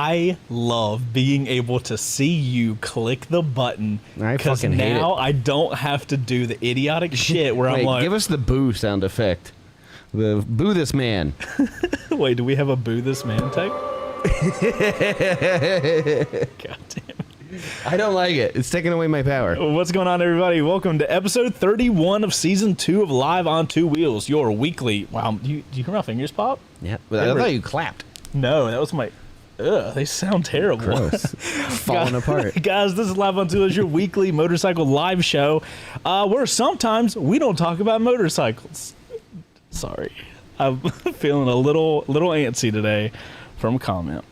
I love being able to see you click the button. I fucking hate it. Now I don't have to do the idiotic shit where I'm like... give us the boo sound effect. The boo this man. Wait, do we have a boo this man tag? God damn it. I don't like it. It's taking away my power. What's going on, everybody? Welcome to episode 31 of season 2 of Live on Two Wheels, your weekly... Wow, do you hear my fingers pop? Yeah, but I thought you clapped. No, that was my... Ugh, they sound terrible. Gross. Falling apart. Guys, this is Live on Two Wheels, your weekly motorcycle live show, where sometimes we don't talk about motorcycles. Sorry. I'm feeling a little antsy today from a comment.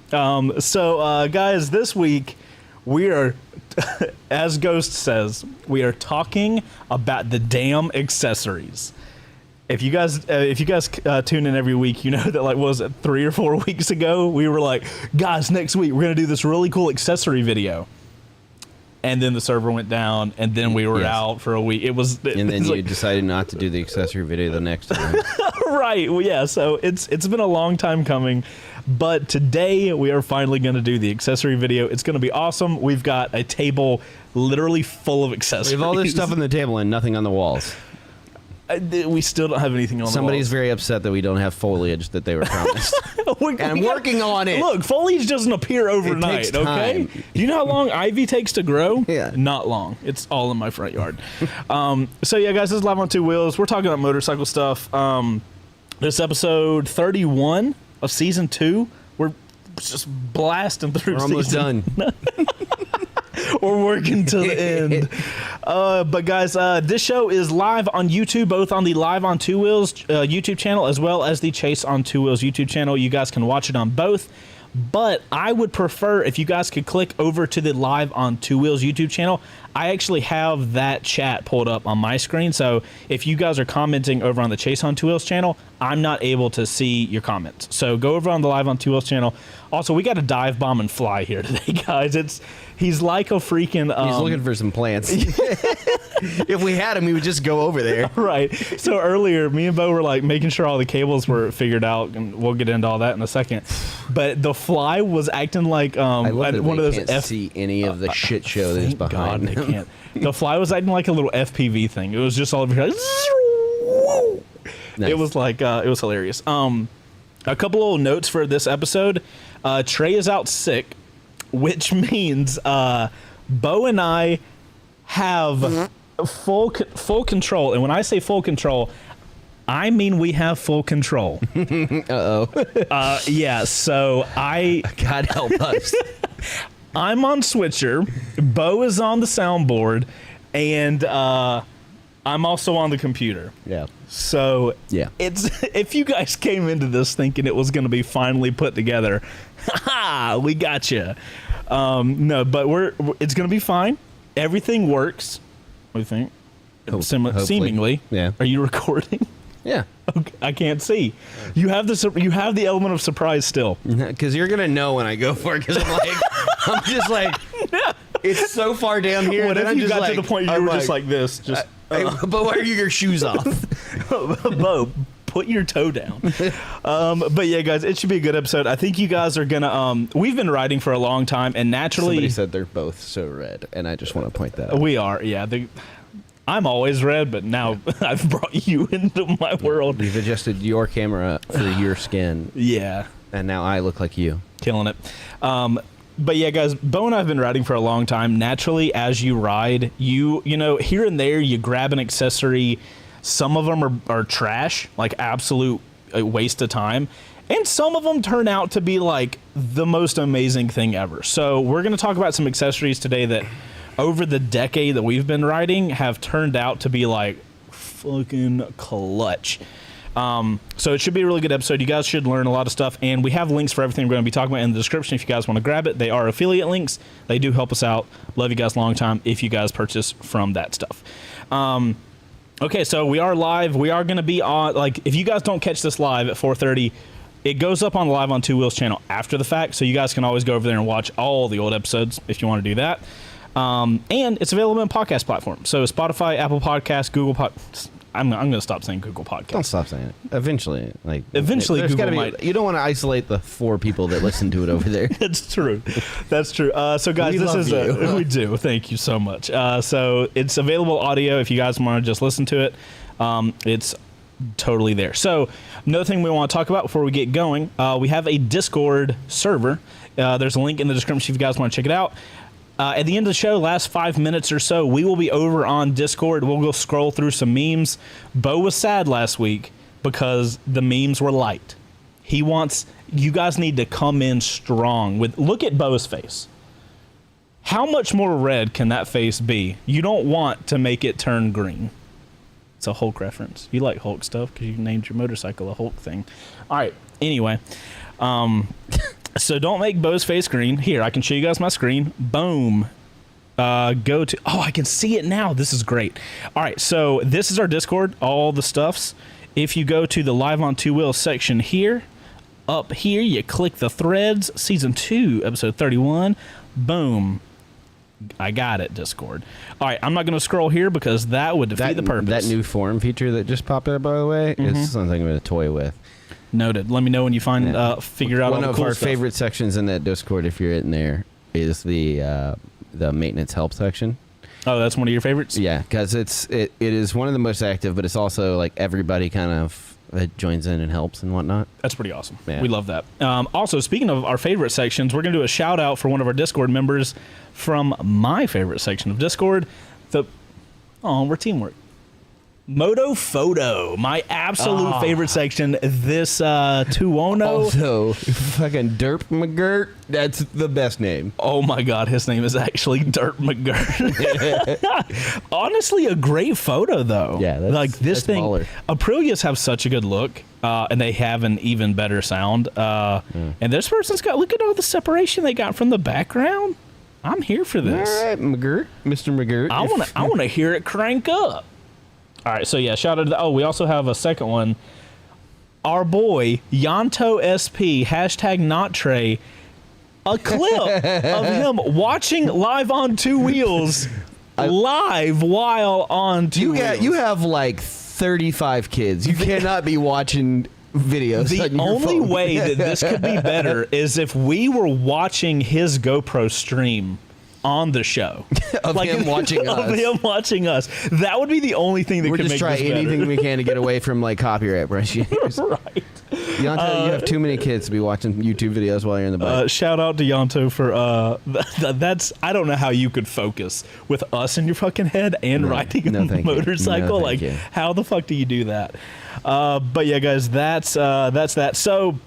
So, guys, this week... we are, as Ghost says, we are talking about the damn accessories. If you guys tune in every week, you know that, like, what was it, 3 or 4 weeks ago, we were like, guys, next week we're going to do this really cool accessory video. And then the server went down, and then we were out for a week. And then you decided not to do the accessory video the next time. Right. Well, yeah, so it's been a long time coming. But today we are finally going to do the accessory video. It's going to be awesome. We've got a table literally full of accessories. We have all this stuff on the table and nothing on the walls. We still don't have anything on the walls. Somebody's very upset that we don't have foliage that they were promised. And I'm working on it. Look, foliage doesn't appear overnight, takes time. Okay? Do you know how long ivy takes to grow? Yeah. Not long. It's all in my front yard. So, yeah, guys, this is Live on Two Wheels. We're talking about motorcycle stuff. This episode 31 of season 2. We're just blasting through season. We're almost done. We're working to the end. But guys, this show is live on YouTube, both on the Live on Two Wheels YouTube channel as well as the Chase on Two Wheels YouTube channel. You guys can watch it on both. But I would prefer if you guys could click over to the Live on Two Wheels YouTube channel. I actually have that chat pulled up on my screen. So if you guys are commenting over on the Chase on Two Wheels channel, I'm not able to see your comments. So go over on the Live on Two Wheels channel. Also, we got a dive bomb and fly here today, guys. He's like a freaking... he's looking for some plants. If we had him, we would just go over there. Right. So earlier, me and Beau were like making sure all the cables were figured out, and we'll get into all that in a second. But the fly was acting like I love that one of those. Can't see any of the shit show that is behind. God, they can't. The fly was acting like a little FPV thing. It was just all over here. Like, nice. It was like it was hilarious. A couple little notes for this episode. Trey is out sick, which means Beau and I have full control. And when I say full control, I mean we have full control. Uh-oh. Yeah, so God help us. I'm on switcher, Beau is on the soundboard, and I'm also on the computer. Yeah. So yeah, it's if you guys came into this thinking it was going to be finally put together, we got you. No, but it's going to be fine. Everything works. What do you think? Seemingly. Yeah. Are you recording? Yeah. Okay, I can't see. You have the element of surprise still. Because you're gonna know when I go for it. Because I'm just like, it's so far down here. What if you got like, to the point you were just like this? Just. But why are your shoes off? Beau, put your toe down. But yeah, guys, it should be a good episode. I think you guys are gonna. We've been riding for a long time, and naturally, somebody said they're both so red, and I just want to point that out. We are, yeah. I'm always red, but now I've brought you into my world. We've adjusted your camera for your skin. Yeah. And now I look like you. Killing it. But yeah, guys, Beau and I have been riding for a long time. Naturally, as you ride, you know, here and there, you grab an accessory. Some of them are trash, like absolute waste of time. And some of them turn out to be like the most amazing thing ever. So we're going to talk about some accessories today that over the decade that we've been riding have turned out to be like fucking clutch. So it should be a really good episode. You guys should learn a lot of stuff, and we have links for everything we're going to be talking about in the description if you guys want to grab it. They are affiliate links. They do help us out. Love you guys long time if you guys purchase from that stuff. Okay, so we are live. We are going to be on, like, if you guys don't catch this live at 4:30, it goes up on the Live on Two Wheels channel after the fact, so you guys can always go over there and watch all the old episodes if you want to do that. And it's available in podcast platforms. So Spotify, Apple Podcasts, Google Podcasts. I'm going to stop saying Google Don't Podcast. stop saying it. Eventually, Eventually, there's Google gotta be, you don't want to isolate the 4 people that listen to it over there. That's true. That's true. So, guys, We this love is you. we do. Thank you so much. So, it's available audio if you guys want to just listen to it. It's totally there. So, another thing we want to talk about before we get going, we have a Discord server. There's a link in the description if you guys want to check it out. At the end of the show, last 5 minutes or so, we will be over on Discord. We'll go scroll through some memes. Beau was sad last week because the memes were light. He wants, you guys need to come in strong with, look at Beau's face. How much more red can that face be? You don't want to make it turn green. It's a Hulk reference. You like Hulk stuff because you named your motorcycle a Hulk thing. All right. Anyway, so don't make Beau's face green. Here, I can show you guys my screen. Boom. Go to, oh, I can see it now. This is great. All right, so this is our Discord, all the stuffs. If you go to the Live on Two Wheels section here, up here, you click the threads, season 2, episode 31. Boom. I got it, Discord. All right, I'm not going to scroll here because that would defeat the purpose. That new forum feature that just popped up, by the way, is something I'm going to toy with. Noted. Let me know when you find figure out all the One of cool our stuff. favorite sections in that Discord, if you're in there, is the maintenance help section. Oh, that's one of your favorites? Yeah, because it is one of the most active, but it's also like everybody kind of joins in and helps and whatnot. That's pretty awesome. Yeah. We love that. Also, speaking of our favorite sections, we're going to do a shout out for one of our Discord members from my favorite section of Discord. We're teamwork. Moto Photo, my absolute favorite section. This Tuono. Also, fucking Derp McGirt, that's the best name. Oh my God, his name is actually Dirt McGirt. Honestly, a great photo though. Yeah, this that's thing. baller. Aprilias have such a good look, and they have an even better sound. And this person's got, look at all the separation they got from the background. I'm here for this. All right, McGirt, Mr. McGirt. I want to hear it crank up. All right, so yeah, shout out to we also have a second one. Our boy, Yanto SP, hashtag not Trey, a clip of him watching Live on Two Wheels live while on two wheels. You have like 35 kids. You cannot be watching videos. The on your only phone. way that this could be better is if we were watching his GoPro stream on the show. Of him watching us. Of him watching us. That would be the only thing that We're could just make trying this anything better. we can to get away from like copyright issues. Right. Yanto, you have too many kids to be watching YouTube videos while you're in the bike. Shout out to Yanto for that's, I don't know how you could focus with us in your fucking head and riding a thank you. motorcycle. No, thank you. How the fuck do you do that? But yeah, guys, that's that. So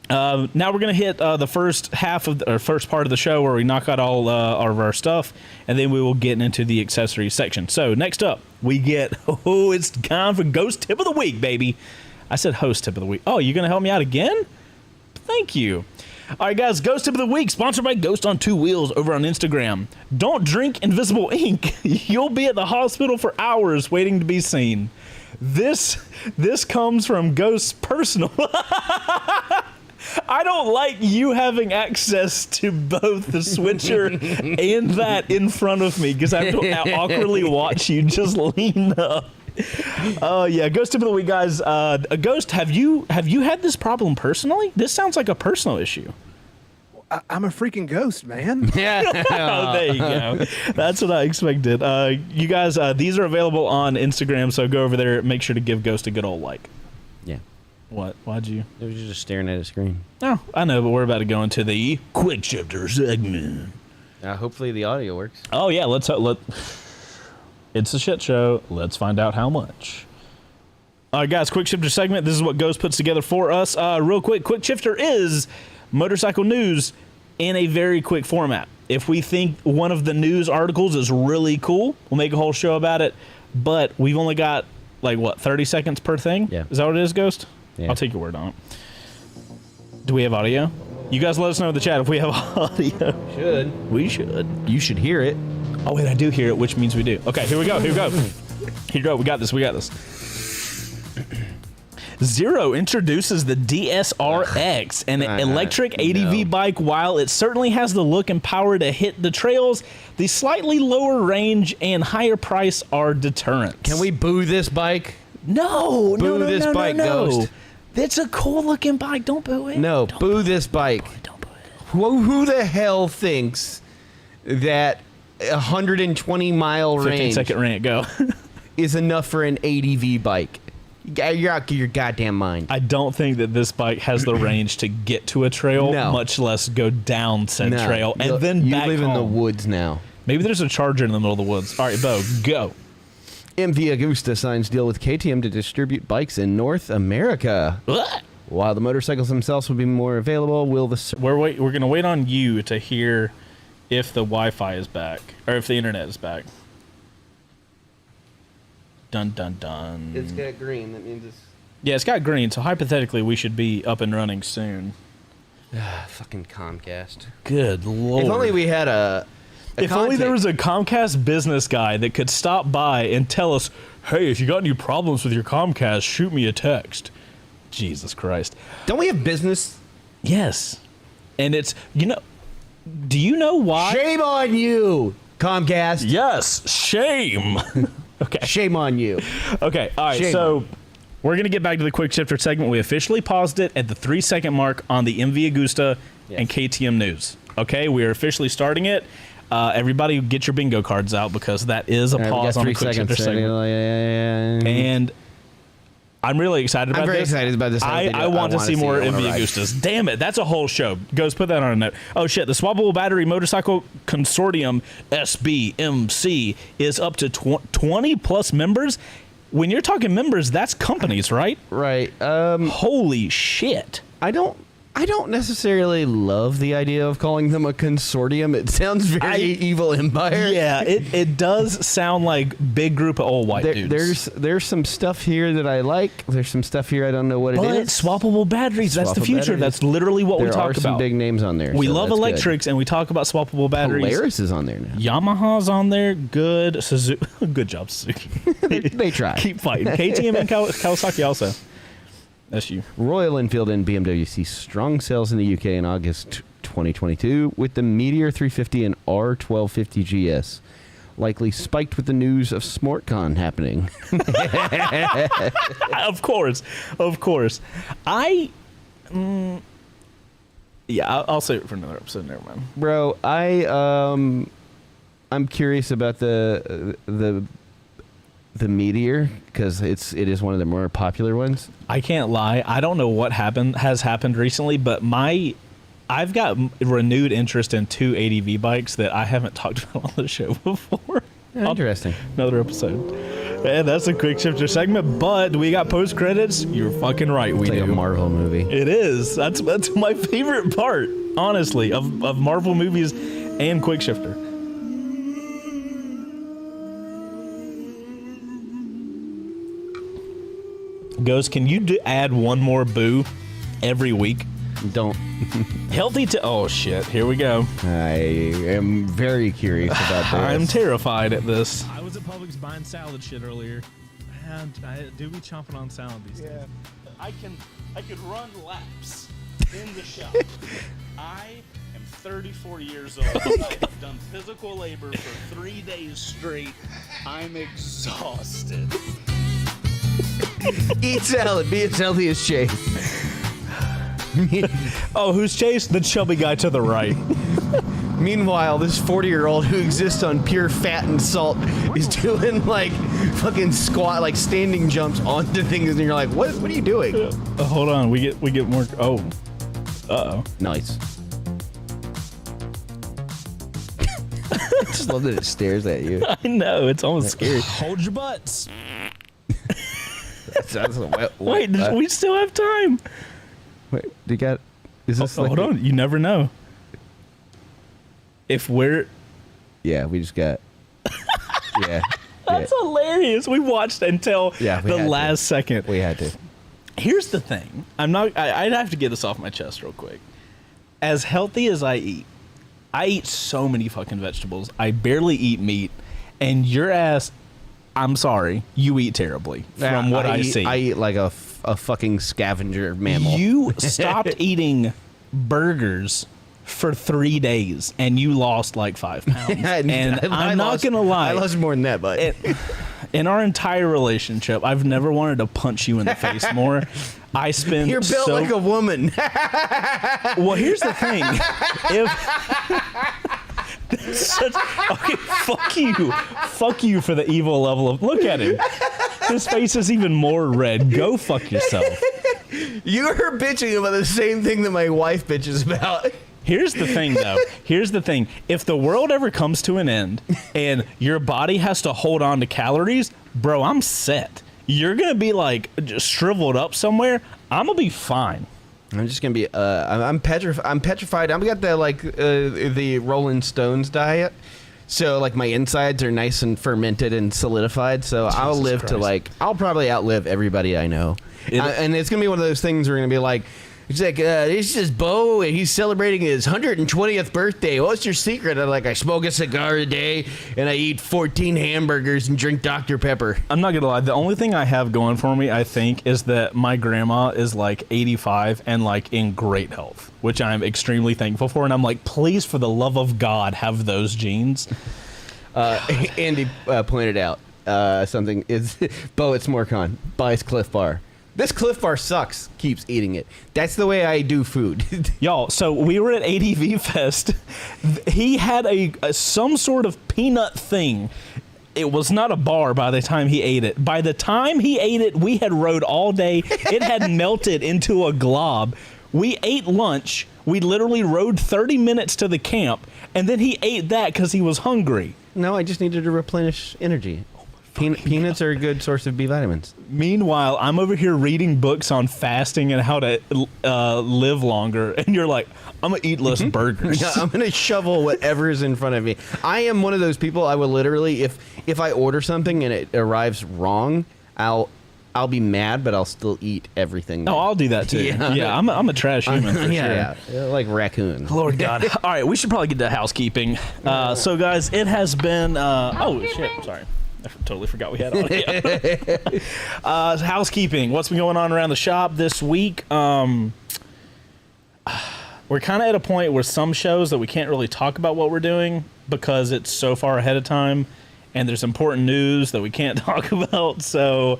now we're gonna hit the first half of or first part of the show where we knock out all of our stuff, and then we will get into the accessories section. So next up, we get it's time for Ghost Tip of the Week, baby. I said host tip of the week. Oh, you're gonna help me out again? Thank you. All right, guys, Ghost Tip of the Week, sponsored by Ghost on Two Wheels over on Instagram. Don't drink invisible ink. You'll be at the hospital for hours waiting to be seen. This comes from Ghost's personal. I don't like you having access to both the switcher and that in front of me because I have to awkwardly watch you just lean up. Oh yeah, Ghost Tip of the Week, guys. Ghost, have you had this problem personally? This sounds like a personal issue. I'm a freaking ghost, man. Yeah. Oh, there you go. That's what I expected. You guys, these are available on Instagram, so go over there. Make sure to give Ghost a good old like. Yeah. What? Why'd you? It was just staring at a screen. Oh, I know, but we're about to go into the quick shifter segment. Hopefully the audio works. Oh yeah, it's a shit show. Let's find out how much. All right, guys, quick shifter segment. This is what Ghost puts together for us. Real quick, quick shifter is motorcycle news in a very quick format. If we think one of the news articles is really cool, we'll make a whole show about it. But we've only got 30 seconds per thing? Yeah. Is that what it is, Ghost? Yeah. I'll take your word on it. Do we have audio? You guys let us know in the chat if we have audio. Should. We should. You should hear it. Oh, wait, I do hear it, which means we do. Okay, here we go. Here we go. Here we go. We got this. We got this. Zero introduces the DSRX, an electric ADV bike. While it certainly has the look and power to hit the trails, the slightly lower range and higher price are deterrents. Can we boo this bike? No, Boo no, this no, bike, no, no. Ghost. It's a cool looking bike. Don't boo it. No, Don't boo this bike. Don't boo it. Who the hell thinks that 120-mile 15 range second rant, go. is enough for an ADV bike? You're out of your goddamn mind. I don't think that this bike has the range to get to a trail, No. much less go down said No, trail and then you back live in the home. woods now. Maybe there's a charger in the middle of the woods. All right, Bo, go. MV Agusta signs deal with KTM to distribute bikes in North America. While the motorcycles themselves will be more available, will the We're gonna wait on you to hear if the Wi-Fi is back or if the internet is back. Dun dun dun. It's got green. That means it's Yeah, it's got green, so hypothetically we should be up and running soon. fucking Comcast. Good lord. If only we had a If only there was a Comcast business guy that could stop by and tell us, hey, if you got any problems with your Comcast, shoot me a text. Jesus Christ. Don't we have business? Yes. And it's, do you know why? Shame on you, Comcast. Yes, shame. Okay. Shame on you. Okay, all right, Shame so we're going to get back to the quick shifter segment. We officially paused it at the 3-second mark on the MV Agusta and KTM news. Okay, we are officially starting it. Everybody get your bingo cards out because that is a pause on the quick shifter segment. And I'm really excited about this. I'm very excited about this. I want to see more MV Agustas. Damn it, that's a whole show. Goes put that on a note. Oh shit, the Swappable Battery Motorcycle Consortium SBMC is up to 20 plus members. When you're talking members, that's companies, right? Right. Holy shit. I don't necessarily love the idea of calling them a consortium. It sounds very evil empire. Yeah, it does sound like big group of old white dudes. There's some stuff here that I like. There's some stuff here I don't know what it is. Swappable batteries, that's the Swappable future. batteries. That's literally what we There talk are about. some big names on there. We so love that's electrics and we talk about swappable good. batteries. Polaris is on there now. Yamaha's on there. Good. Suzuki. Good job, Suzuki. They try. Keep fighting. KTM and Kawasaki also. That's you. Royal Enfield and BMW see strong sales in the UK in August 2022 with the Meteor 350 and R1250 GS. Likely spiked with the news of SmortCon happening. Of course. I'll save it for another episode. Never mind. Bro, I'm curious about the Meteor because it is one of the more popular ones. I can't lie. I don't know what has happened recently, but I've got renewed interest in 2 ADV bikes that I haven't talked about on the show before. Interesting. Another episode. And that's a quick shifter segment, but we got post credits. You're fucking right. We It's like do. a Marvel movie. It is. That's my favorite part, honestly, of Marvel movies and quick shifter. Ghost, can you add one more boo every week? Don't. Healthy to... Oh, shit. Here we go. I am very curious about this. I'm terrified at this. I was at Publix buying salad shit earlier. And I do be chomping on salad these days. I could run laps in the shop. I am 34 years old. I've done physical labor for 3 days straight. I'm exhausted. Eat salad. Be as healthy as Chase. Oh, who's Chase? The chubby guy to the right. Meanwhile, this 40-year-old who exists on pure fat and salt is doing like fucking squat, like standing jumps onto things, and you're like, what are you doing? Hold on, we get more. Oh, uh-oh. Nice. I just love that it stares at you. I know, it's almost scary. Hold your butts. That's a wet, Wait, we still have time. Wait, do you got? Is this Hold on, you never know. If we're... Yeah, we just got. Yeah. That's hilarious. We watched until Yeah, we the had to. last second. We had to. Here's the thing. I'd have to get this off my chest real quick. As healthy as I eat so many fucking vegetables. I barely eat meat. And your ass, I'm sorry, you eat terribly from what I see. I eat like a fucking scavenger mammal. You stopped eating burgers for 3 days and you lost like 5 pounds. And I'm not gonna lie, I lost more than that, but in our entire relationship, I've never wanted to punch you in the face more. I spend You're built like a woman. Well, here's the thing. Okay, fuck you for the evil level of, look at him. His face is even more red. Go fuck yourself. You're bitching about the same thing that my wife bitches about. Here's the thing, though. Here's the thing. If the world ever comes to an end and your body has to hold on to calories, bro, I'm set. You're going to be like just shriveled up somewhere. I'm going to be fine. I'm just gonna be. I'm petrified. I've got the Rolling Stones diet, so like my insides are nice and fermented and solidified. So I'll live Christ. I'll probably outlive everybody I know, and it's gonna be one of those things where we're gonna be like, it's like this is Beau and he's celebrating his 120th birthday. What's your secret? I'm like, I smoke a cigar a day and I eat 14 hamburgers and drink Dr. Pepper. I'm not gonna lie. The only thing I have going for me, I think, is that my grandma is like 85 and like in great health, which I'm extremely thankful for. And I'm like, please, for the love of God, have those genes. Andy pointed out something is Beau at SmoreCon buys Cliff Bar. This Cliff Bar sucks. Keeps eating it. That's the way I do food. Y'all, so we were at ADV Fest. He had some sort of peanut thing. It was not a bar by the time he ate it. By the time he ate it, we had rode all day. It had melted into a glob. We ate lunch. We literally rode 30 minutes to the camp, and then he ate that because he was hungry. No, I just needed to replenish energy. Peanuts are a good source of B vitamins. Meanwhile, I'm over here reading books on fasting and how to live longer, and you're like, I'm going to eat less burgers. Yeah, I'm going to shovel whatever is in front of me. I am one of those people, I will literally, if I order something and it arrives wrong, I'll be mad, but I'll still eat everything. Oh, I'll do that too. Yeah, I'm a trash human for sure. Yeah, like raccoons. Lord God. All right, we should probably get to housekeeping. So, guys, it has been... oh, shit. Sorry. I totally forgot we had audio. Housekeeping. What's been going on around the shop this week? We're kind of at a point where some shows that we can't really talk about what we're doing because it's so far ahead of time, and there's important news that we can't talk about. So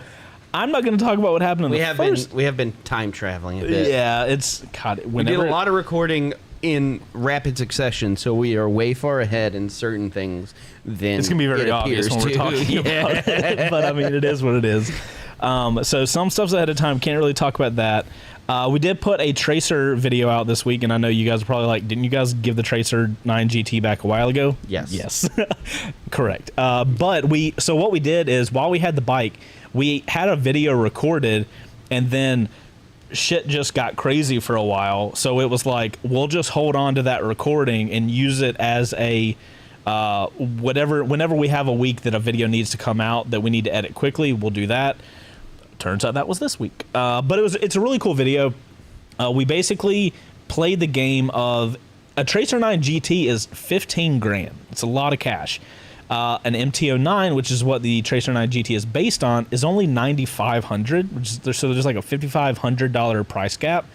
I'm not going to talk about what happened in the first. We have been time traveling a bit. Yeah, it's God. We did a lot of recording in rapid succession, so we are way far ahead in certain things than it's gonna be very obvious when we're talking about it, but I mean, it is what it is. So some stuff's ahead of time, can't really talk about that. We did put a Tracer video out this week, and I know you guys are probably like, didn't you guys give the Tracer 9 GT back a while ago? Yes. Correct. But so what we did is, while we had the bike, we had a video recorded, and then shit just got crazy for a while, so it was like, we'll just hold on to that recording and use it as a whenever we have a week that a video needs to come out that we need to edit quickly, we'll do that. Turns out that was this week, but it's a really cool video. We basically played the game of a Tracer 9 GT is 15 grand. It's a lot of cash. An MT09, which is what the Tracer 9 GT is based on, is only $9,500, so there's like a $5,500 price gap.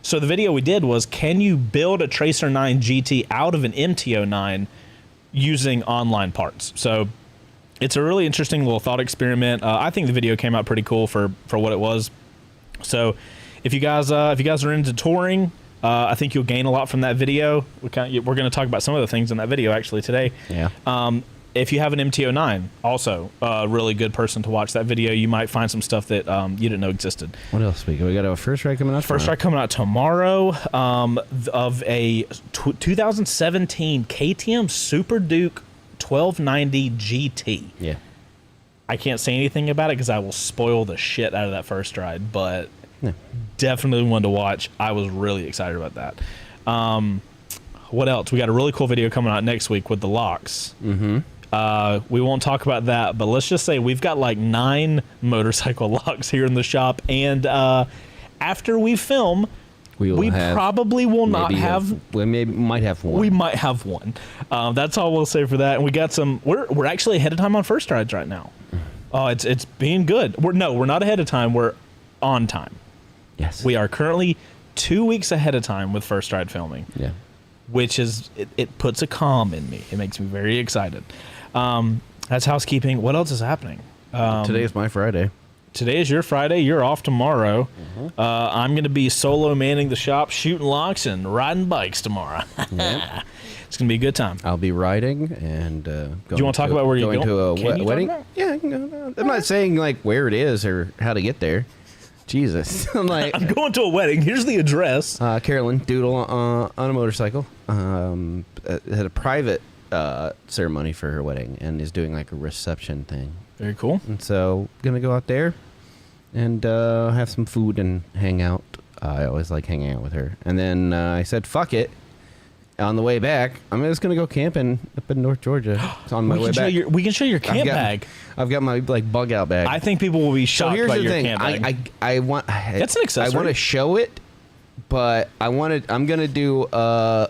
So the video we did was, can you build a Tracer 9 GT out of an MT09 using online parts? So it's a really interesting little thought experiment. I think the video came out pretty cool for what it was. So if you guys are into touring, I think you'll gain a lot from that video. We're going to talk about some of the things in that video actually today. Yeah. If you have an MT09, also a really good person to watch that video. You might find some stuff that you didn't know existed. What else we got? A first ride coming out. First ride coming out tomorrow of a 2017 KTM Super Duke 1290 GT. Yeah. I can't say anything about it because I will spoil the shit out of that first ride, but definitely one to watch. I was really excited about that. What else? We got a really cool video coming out next week with the locks. Mm-hmm. We won't talk about that, but let's just say we've got like 9 motorcycle locks here in the shop, and after we film, we probably will not have. We might have one. We might have one. That's all we'll say for that. And we got some. We're actually ahead of time on first rides right now. Oh, it's being good. We're not ahead of time. We're on time. Yes. We are currently 2 weeks ahead of time with first ride filming. Yeah. Which is it puts a calm in me. It makes me very excited. That's housekeeping. What else is happening? Today's my Friday. Today is your Friday. You're off tomorrow. I'm going to be solo manning the shop, shooting locks, and riding bikes tomorrow. Yeah. It's going to be a good time. I'll be riding and going. Do you want to talk about where you're going to a Can you talk wedding? about it? Yeah, I can go. I'm not saying like where it is or how to get there. Jesus, I'm like I'm going to a wedding. Here's the address. Carolyn Doodle on a motorcycle. Had a private ceremony for her wedding and is doing like a reception thing. Very cool. And so gonna go out there and have some food and hang out. I always like hanging out with her. And then I said, fuck it. On the way back, I'm just gonna go camping up in North Georgia. It's on my way back. We can show your camp bag. I've got my like bug out bag. I think people will be shocked so here's by the your thing. camp bag. I want. That's an accessory. I want to show it, but I'm gonna do a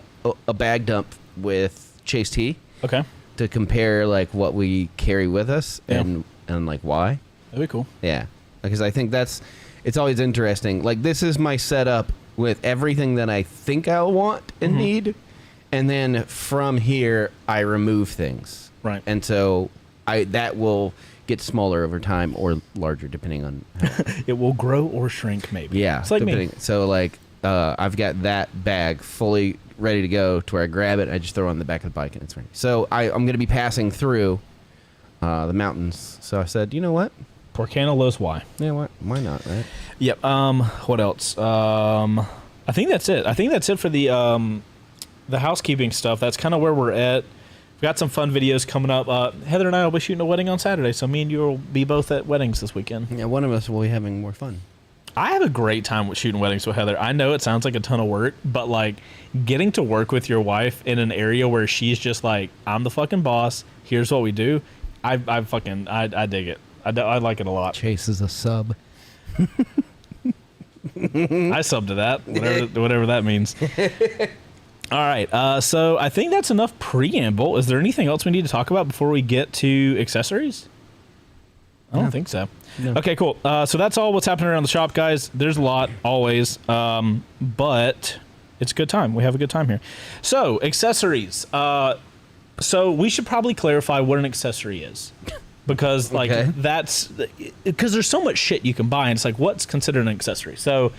bag dump with Chase T. Okay. To compare like what we carry with us and like why. That'd be cool. Yeah, because I think it's always interesting. Like this is my setup with everything that I think I'll want and need, and then from here I remove things. Right. And so that will get smaller over time or larger depending on how. It will grow or shrink, maybe. Yeah, It's like me. So like I've got that bag fully ready to go to where I grab it, I just throw it on the back of the bike and it's ready. So I'm going to be passing through the mountains. So I said, you know what? Porcano Los Y. Yeah, why not, right? Yep. What else? I think that's it. I think that's it for the housekeeping stuff. That's kind of where we're at. We've got some fun videos coming up. Heather and I will be shooting a wedding on Saturday, so me and you will be both at weddings this weekend. Yeah, one of us will be having more fun. I have a great time with shooting weddings with Heather. I know it sounds like a ton of work, but like getting to work with your wife in an area where she's just like, I'm the fucking boss. Here's what we do. I dig it. I like it a lot. Chase is a sub. I sub to that, whatever that means. All right. So I think that's enough preamble. Is there anything else we need to talk about before we get to accessories? I don't think so. No. Okay, cool. So that's all what's happening around the shop, guys. There's a lot, always. But it's a good time. We have a good time here. So, accessories. So we should probably clarify what an accessory is. Because, like, that's... Because there's so much shit you can buy, and it's like, what's considered an accessory? So,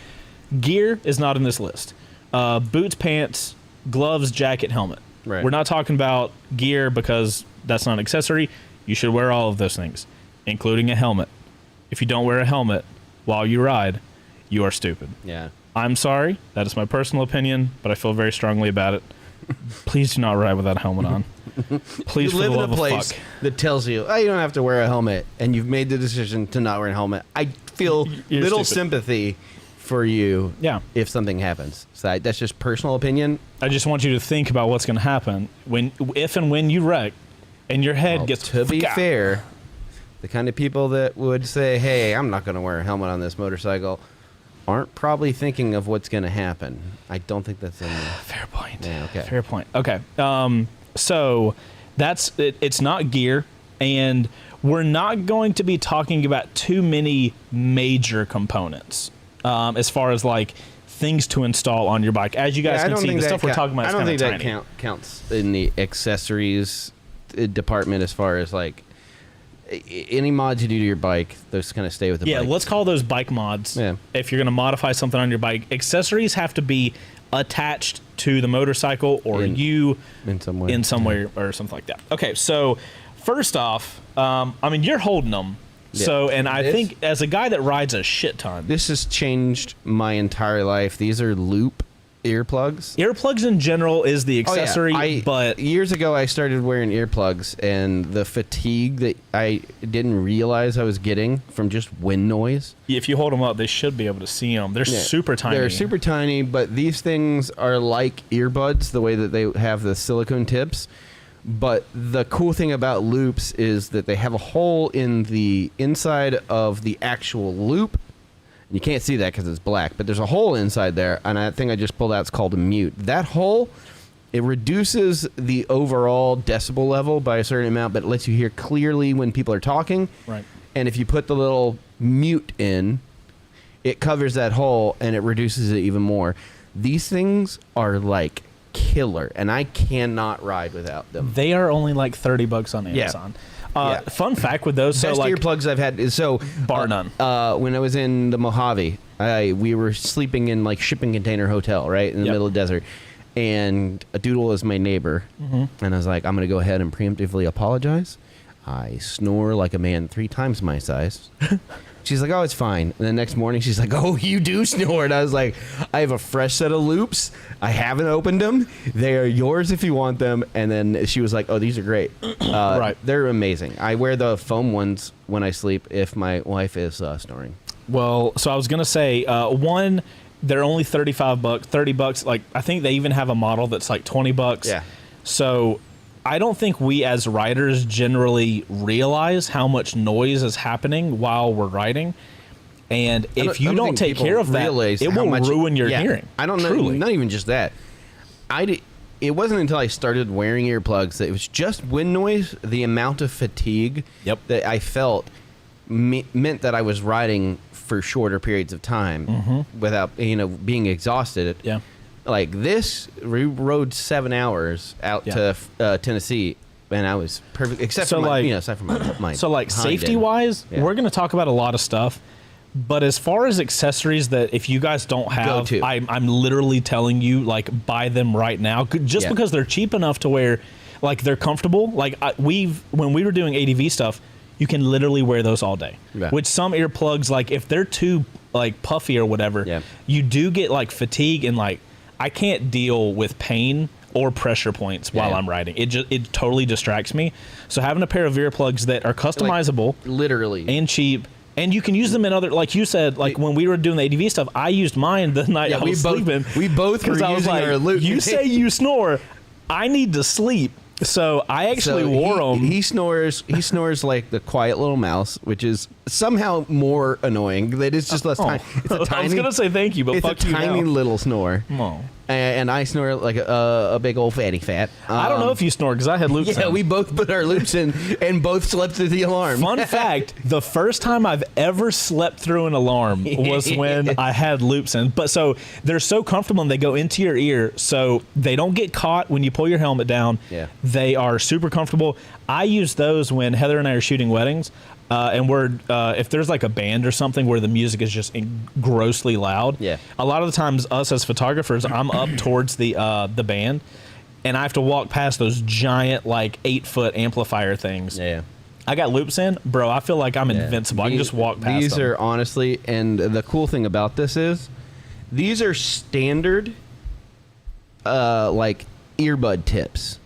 gear is not in this list. Boots, pants, gloves, jacket, helmet. Right. We're not talking about gear because that's not an accessory. You should wear all of those things, including a helmet. If you don't wear a helmet while you ride, you are stupid. Yeah. I'm sorry. That is my personal opinion, but I feel very strongly about it. Please do not ride without a helmet on. Please, you for live the in love a of place fuck. that tells you, oh, you don't have to wear a helmet, and you've made the decision to not wear a helmet. I feel You're little stupid. sympathy for you Yeah. if something happens. So that's just personal opinion. I just want you to think about what's going to happen if and when you wreck and your head Well, gets... to be fair, the kind of people that would say, hey, I'm not going to wear a helmet on this motorcycle aren't probably thinking of what's going to happen. I don't think that's in there. Fair point. Yeah, okay. Fair point. Okay. So that's it. It's not gear, and we're not going to be talking about too many major components as far as like things to install on your bike. As you guys can see, the stuff we're talking about is I don't kind think of that tiny. counts in the accessories department as far as like any mods you do to your bike, those kind of stay with the bike. Yeah, let's call those bike mods. Yeah. If you're going to modify something on your bike, accessories have to be attached to the motorcycle or in some way or something like that. Okay, so first off, I mean, you're holding them. Yeah. So, and I think as a guy that rides a shit ton. This has changed my entire life. These are loop earplugs. Earplugs in general is the accessory, but years ago I started wearing earplugs, and the fatigue that I didn't realize I was getting from just wind noise. if you hold them up, they should be able to see them. They're super tiny. They're super tiny, but these things are like earbuds, the way that they have the silicone tips. But the cool thing about loops is that they have a hole in the inside of the actual loop. You can't see that because it's black, but there's a hole inside there, and I think I just pulled out. It's called a mute. That hole, it reduces the overall decibel level by a certain amount, but it lets you hear clearly when people are talking. Right. And if you put the little mute in, it covers that hole, and it reduces it even more. These things are like killer, and I cannot ride without them. They are only like $30 on Amazon. Fun fact with those, Best so like earplugs I've had is bar none. When I was in the Mojave, we were sleeping in like shipping container hotel, right in the middle of the desert, and a doodle was my neighbor, and I was like, I'm gonna go ahead and preemptively apologize. I snore like a man 3 times my size. She's like, oh, it's fine. And the next morning, she's like, oh, you do snore. And I was like, I have a fresh set of loops. I haven't opened them. They are yours if you want them. And then she was like, oh, these are great. Right. They're amazing. I wear the foam ones when I sleep if my wife is snoring. Well, so I was gonna say, one, they're only $30. Like I think they even have a model that's like $20. Yeah. So I don't think we as riders generally realize how much noise is happening while we're riding. And if you don't think take people care of that, realize it how will much- ruin your yeah. hearing. I don't know. Truly. Not even just that. It wasn't until I started wearing earplugs that it was just wind noise. The amount of fatigue that I felt meant that I was riding for shorter periods of time without being exhausted. Yeah. Like this, we rode 7 hours out to Tennessee, and I was perfect. Except for my So like Honda. safety wise, Yeah. we're going to talk about a lot of stuff. But as far as accessories that if you guys don't have, to. I'm literally telling you, like, buy them right now. Just because they're cheap enough to where, like, they're comfortable. Like, when we were doing ADV stuff, you can literally wear those all day. Yeah. Which some earplugs, like, if they're too, like, puffy or whatever, you do get, like, fatigue and, like, I can't deal with pain or pressure points while I'm riding. It totally distracts me. So having a pair of earplugs that are customizable, like, literally, and cheap, and you can use them in other, like you said, like when we were doing the ADV stuff, I used mine the night I was sleeping. We both were I was using like, our loop. you say you snore, I need to sleep. So I actually wore them. He snores. He snores like the quiet little mouse, which is somehow more annoying. That it's just less time. It's a tiny. I was gonna say thank you, but it's fuck a you tiny now. little snore. Oh. And I snore like a big old fatty fat. I don't know if you snore because I had loops Yeah, in. we both put our loops in and both slept through the alarm. Fun fact, the first time I've ever slept through an alarm was when I had loops in. But so they're so comfortable and they go into your ear so they don't get caught when you pull your helmet down. Yeah. They are super comfortable. I use those when Heather and I are shooting weddings. And we're if there's like a band or something where the music is just grossly loud. Yeah. A lot of the times, us as photographers, I'm up towards the band, and I have to walk past those giant like 8-foot amplifier things. Yeah. I got loops in, bro. I feel like I'm invincible. I can just walk past These them. are honestly, and the cool thing about this is, these are standard, like earbud tips.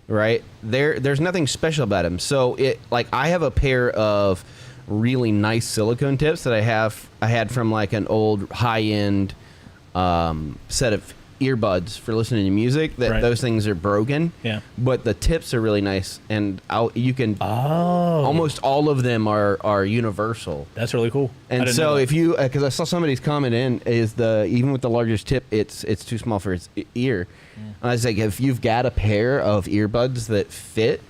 Right there's nothing special about them. So I have a pair of really nice silicone tips that I had from like an old high-end set of earbuds for listening to music. Those things are broken. Yeah. But the tips are really nice, and you can almost all of them are universal. That's really cool. And so if you, because I saw somebody's comment in, even with the largest tip, it's too small for its ear. I was like, if you've got a pair of earbuds that fit,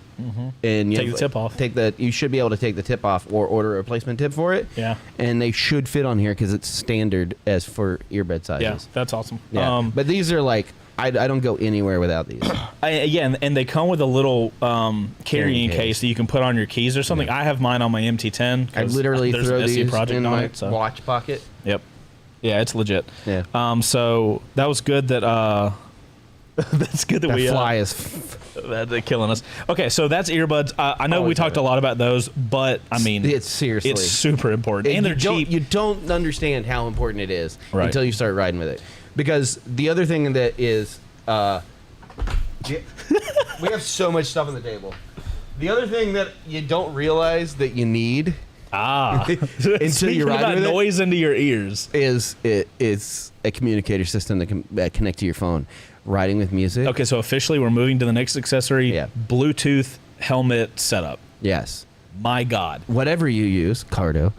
and Take the tip off. you should be able to take the tip off or order a replacement tip for it. Yeah. And they should fit on here because it's standard as for earbud sizes. Yeah, that's awesome. Yeah. But these are like, I don't go anywhere without these. And they come with a little carrying case. case that you can put on your keys or something. I have mine on my MT10. I literally there's throw an SC these project in on my it, so. watch pocket. Yep. Yeah, it's legit. Yeah. So that was good that that's good that That we fly is they're killing us. Okay, so that's earbuds. I know we Always talked have a lot about those, but I mean, it's seriously, it's super important, and they're cheap. You don't understand how important it is Right. until you start riding with it. Because the other thing that is, we have so much stuff on the table. The other thing that you don't realize that you need Until you ride about with it? noise into your ears. is a communicator system that can connect to your phone. Riding with music. Okay, so officially we're moving to the next accessory. Yeah. Bluetooth helmet setup. Yes. My God. Whatever you use, Cardo.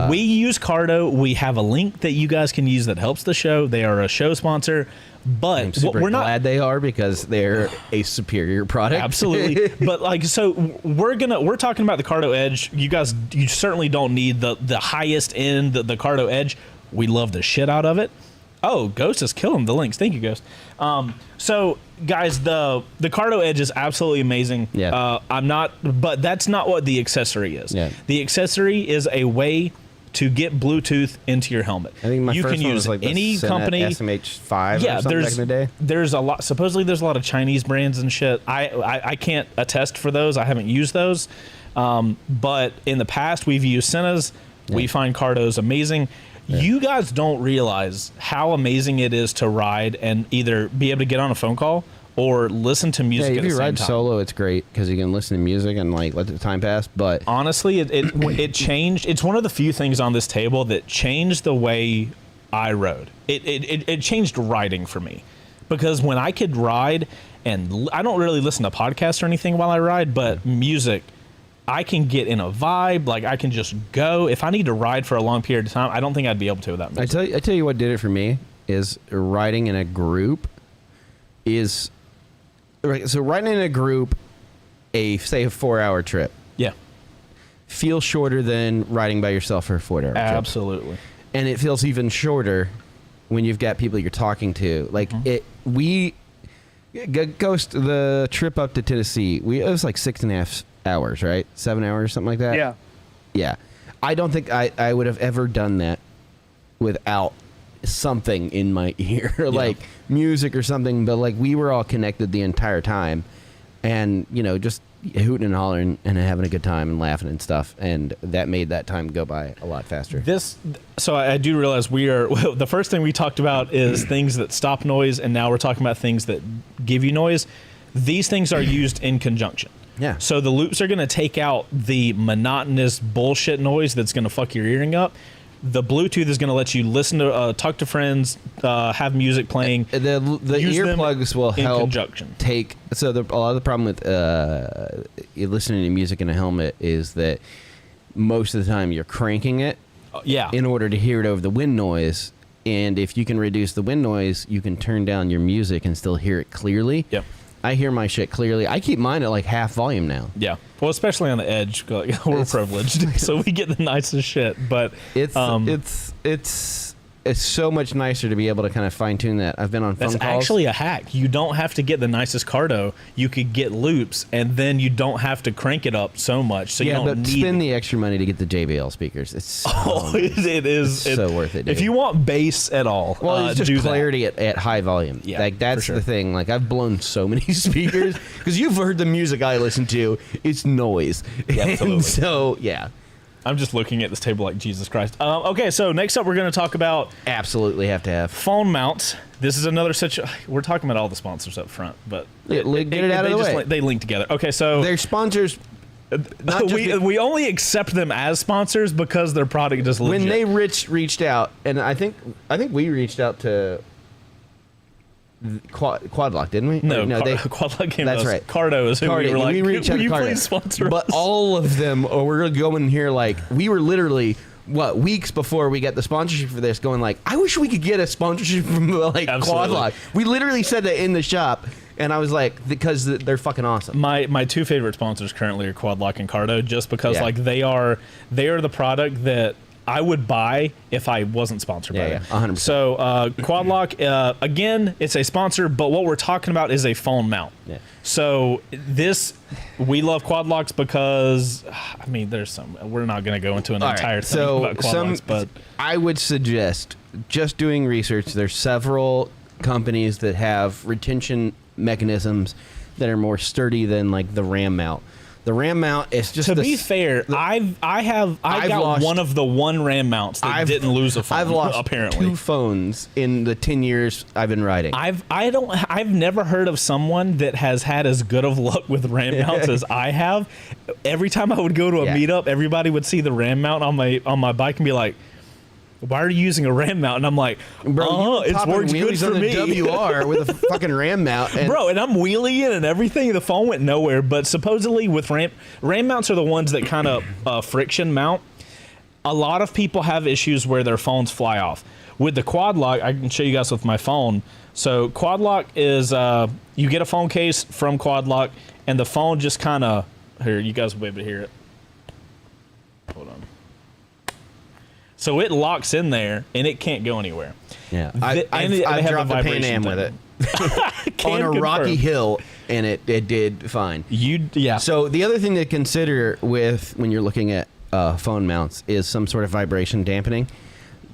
We use Cardo. We have a link that you guys can use that helps the show. They are a show sponsor, but I'm super we're not glad they are because they're a superior product. absolutely. But like, so we're talking about the Cardo Edge. You certainly don't need the highest end, the Cardo Edge. We love the shit out of it. Oh, Ghost is killing the links. Thank you, Ghost. So, guys, the Cardo Edge is absolutely amazing. Yeah. But that's not what the accessory is. Yeah. The accessory is a way to get Bluetooth into your helmet. I think my you first can one use was like any the company. SMH5 Yeah, or something back in the day. there's a lot. Supposedly, there's a lot of Chinese brands and shit. I can't attest for those. I haven't used those. But in the past, we've used Sena's. We find Cardos amazing. You guys don't realize how amazing it is to ride and either be able to get on a phone call or listen to music Yeah, at if the you same ride time. solo, it's great because you can listen to music and like let the time pass. But Honestly, it changed. It's one of the few things on this table that changed the way I rode. It changed riding for me, because when I could ride, and I don't really listen to podcasts or anything while I ride, but music, I can get in a vibe. Like, I can just go. If I need to ride for a long period of time, I don't think I'd be able to without music. I tell you what did it for me is riding in a group is right. So riding in a group, say a 4-hour trip Yeah, feels shorter than riding by yourself for a 4-hour trip. absolutely. And it feels even shorter when you've got people you're talking to. Like Ghost, the trip up to Tennessee, it was like 6.5 hours, right? 7 hours, something like that. Yeah. Yeah. I don't think I would have ever done that without something in my ear, like music or something. But like, we were all connected the entire time, and just hooting and hollering and having a good time and laughing and stuff, and that made that time go by a lot faster. So I do realize the first thing we talked about is things that stop noise, and now we're talking about things that give you noise. These things are used in conjunction. Yeah. So the loops are going to take out the monotonous bullshit noise that's going to fuck your hearing up. The Bluetooth is going to let you listen to, talk to friends, have music playing. The use them earplugs will in help conjunction. take. So a lot of the problem with listening to music in a helmet is that most of the time you're cranking it Yeah. in order to hear it over the wind noise. And if you can reduce the wind noise, you can turn down your music and still hear it clearly. Yep. I hear my shit clearly. I keep mine at like half volume now. Yeah. Well, especially on the edge, like, we're privileged, so we get the nicest shit. But It's so much nicer to be able to kind of fine tune that. I've been on phone that's calls. actually a hack. You don't have to get the nicest Cardo. You could get loops, and then you don't have to crank it up so much. So you don't but need spend the extra money to get the JBL speakers. It's so, it is it's so worth it, If dude. you want bass at all, well, it's just do clarity at high volume. Yeah, like that's for sure. the thing. Like I've blown so many speakers because you've heard the music I listen to. It's noise. Yeah, absolutely. And so yeah, I'm just looking at this table like Jesus Christ. Okay, so next up we're going to talk about absolutely have to have. phone mounts. This is another we're talking about all the sponsors up front, but Get it out of the way. They link together. Okay, so Their sponsors. Not just we only accept them as sponsors because their product is legit. when they reached out, and I think we reached out to Quadlock, didn't we? No, they Quadlock came that's to us. right. Cardo is who we were like, reached out will to you Cardo. please sponsor But us? all of them, we're going here like, we were literally, weeks before we got the sponsorship for this, going like, I wish we could get a sponsorship from like Absolutely. Quadlock. We literally said that in the shop, and I was like, because they're fucking awesome. My two favorite sponsors currently are Quadlock and Cardo, just because Yeah. like they are the product that I would buy if I wasn't sponsored by them. 100%. So Quadlock, again, it's a sponsor, but what we're talking about is a phone mount. Yeah. So we love Quadlocks because, I mean, we're not going to go into an All right, entire thing so about Quadlocks, but I would suggest just doing research. There's several companies that have retention mechanisms that are more sturdy than like the RAM mount. The RAM mount is just to be fair, I got lost- one of the RAM mounts that didn't lose a phone. I've lost apparently 2 phones in the 10 years I've been riding. I've never heard of someone that has had as good of luck with RAM mounts as I have. Every time I would go to a meetup, everybody would see the RAM mount on my bike and be like, "Why are you using a RAM mount?" And I'm like, Bro, it's worked good for on me. the WR with a fucking RAM mount. And Bro, and I'm wheeling and everything. The phone went nowhere. But supposedly with RAM mounts are the ones that kind of friction mount. A lot of people have issues where their phones fly off. With the Quadlock, I can show you guys with my phone. So Quadlock is you get a phone case from Quadlock, and the phone just kind of here. You guys will be able to hear it. Hold on. So it locks in there and it can't go anywhere. Yeah, Th- and they I have dropped a the Pan vibration Am with thing. it Can on a rocky confirm. hill, and it did fine. Yeah. So the other thing to consider with when you're looking at phone mounts is some sort of vibration dampening.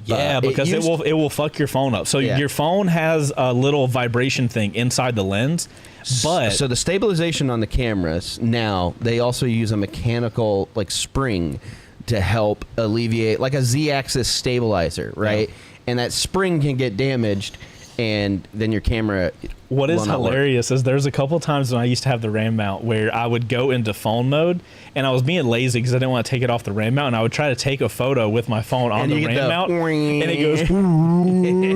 Yeah, because it will fuck your phone up. So Yeah. your phone has a little vibration thing inside the lens, but So the stabilization on the cameras now, they also use a mechanical like spring to help alleviate, like a Z-axis stabilizer, right? Yeah. And that spring can get damaged, and then your camera. what is will not work. hilarious is there's a couple times when I used to have the RAM mount where I would go into phone mode and I was being lazy because I didn't want to take it off the RAM mount, and I would try to take a photo with my phone on And the you get RAM the mount, and it goes,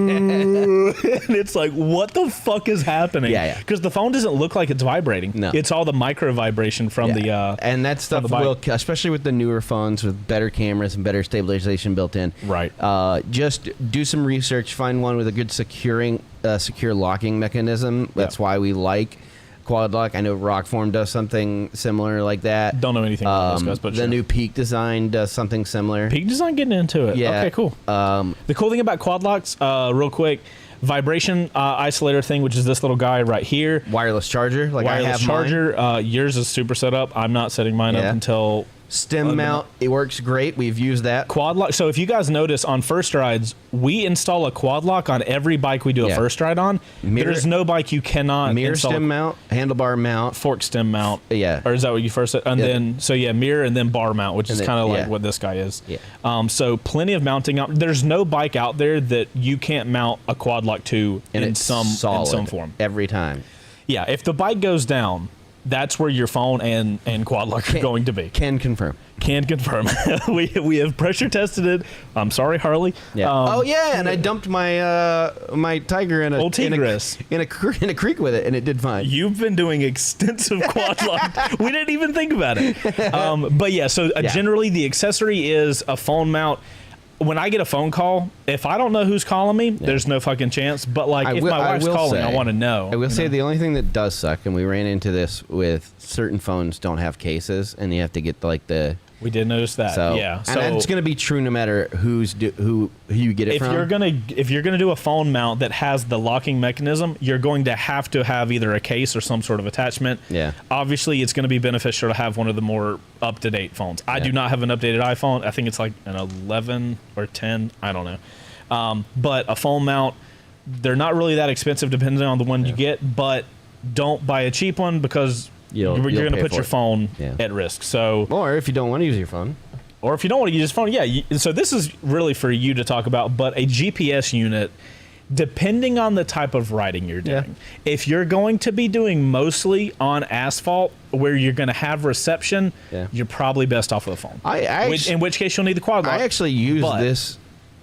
and it's like, what the fuck is happening? Yeah, yeah. Because the phone doesn't look like it's vibrating. No. It's all the micro vibration from the. And that stuff the bike. will, especially with the newer phones with better cameras and better stabilization built in. Right. Just do some research. Find one with a good secure locking mechanism. That's why we like Quad Lock. I know Rockform does something similar like that. Don't know anything about those guys, but the sure. new Peak Design does something similar. Peak Design getting into it. Yeah. Okay, cool. The cool thing about quad locks, real quick, vibration isolator thing, which is this little guy right here. Wireless charger, like I Wireless have mine. charger. Yours is super set up. I'm not setting mine up Yeah. until Stem mount, it works great. We've used that. quad lock. So if you guys notice on first rides, we install a quad lock on every bike we do a Yeah. first ride on. Mirror- There's no bike you cannot Mirror install stem a mount, handlebar mount. fork stem mount. Yeah. Or is that what you first said? And Yeah. then, so yeah, mirror and then bar mount, which is then- kind of like yeah. what this guy is. Yeah. So plenty of mounting up. There's no bike out there that you can't mount a quad lock to And in it's some solid form. every time. Yeah, if the bike goes down, that's where your phone and quad lock are going to be. Can confirm. Can confirm. we have pressure tested it. I'm sorry, Harley. Yeah. Oh yeah, and I dumped my my Tiger in a Old Tigris. in a creek with it, and it did fine. You've been doing extensive quad lock. We didn't even think about it. But yeah, so Yeah. generally the accessory is a phone mount. When I get a phone call, if I don't know who's calling me, there's no fucking chance. But like, if my wife's calling, I want to know. I will you say know? the only thing that does suck, and we ran into this with certain phones don't have cases, and you have to get like the We did notice that. so Yeah. and So that's going to be true no matter who you get it if from. you're gonna do a phone mount that has the locking mechanism, you're going to have either a case or some sort of attachment. Yeah. Obviously, it's going to be beneficial to have one of the more up-to-date phones. I do not have an updated iPhone. I think it's like an 11 or 10. I don't know. But a phone mount, they're not really that expensive depending on the one you get. But don't buy a cheap one because You'll you're going to pay put for your it. phone Yeah. at risk. So. or if you don't want to use your phone. Or if you don't want to use phone, so this is really for you to talk about, but a GPS unit, depending on the type of riding you're doing, if you're going to be doing mostly on asphalt where you're going to have reception, you're probably best off with a phone. In which case you'll need the quad lock. I actually use but- this.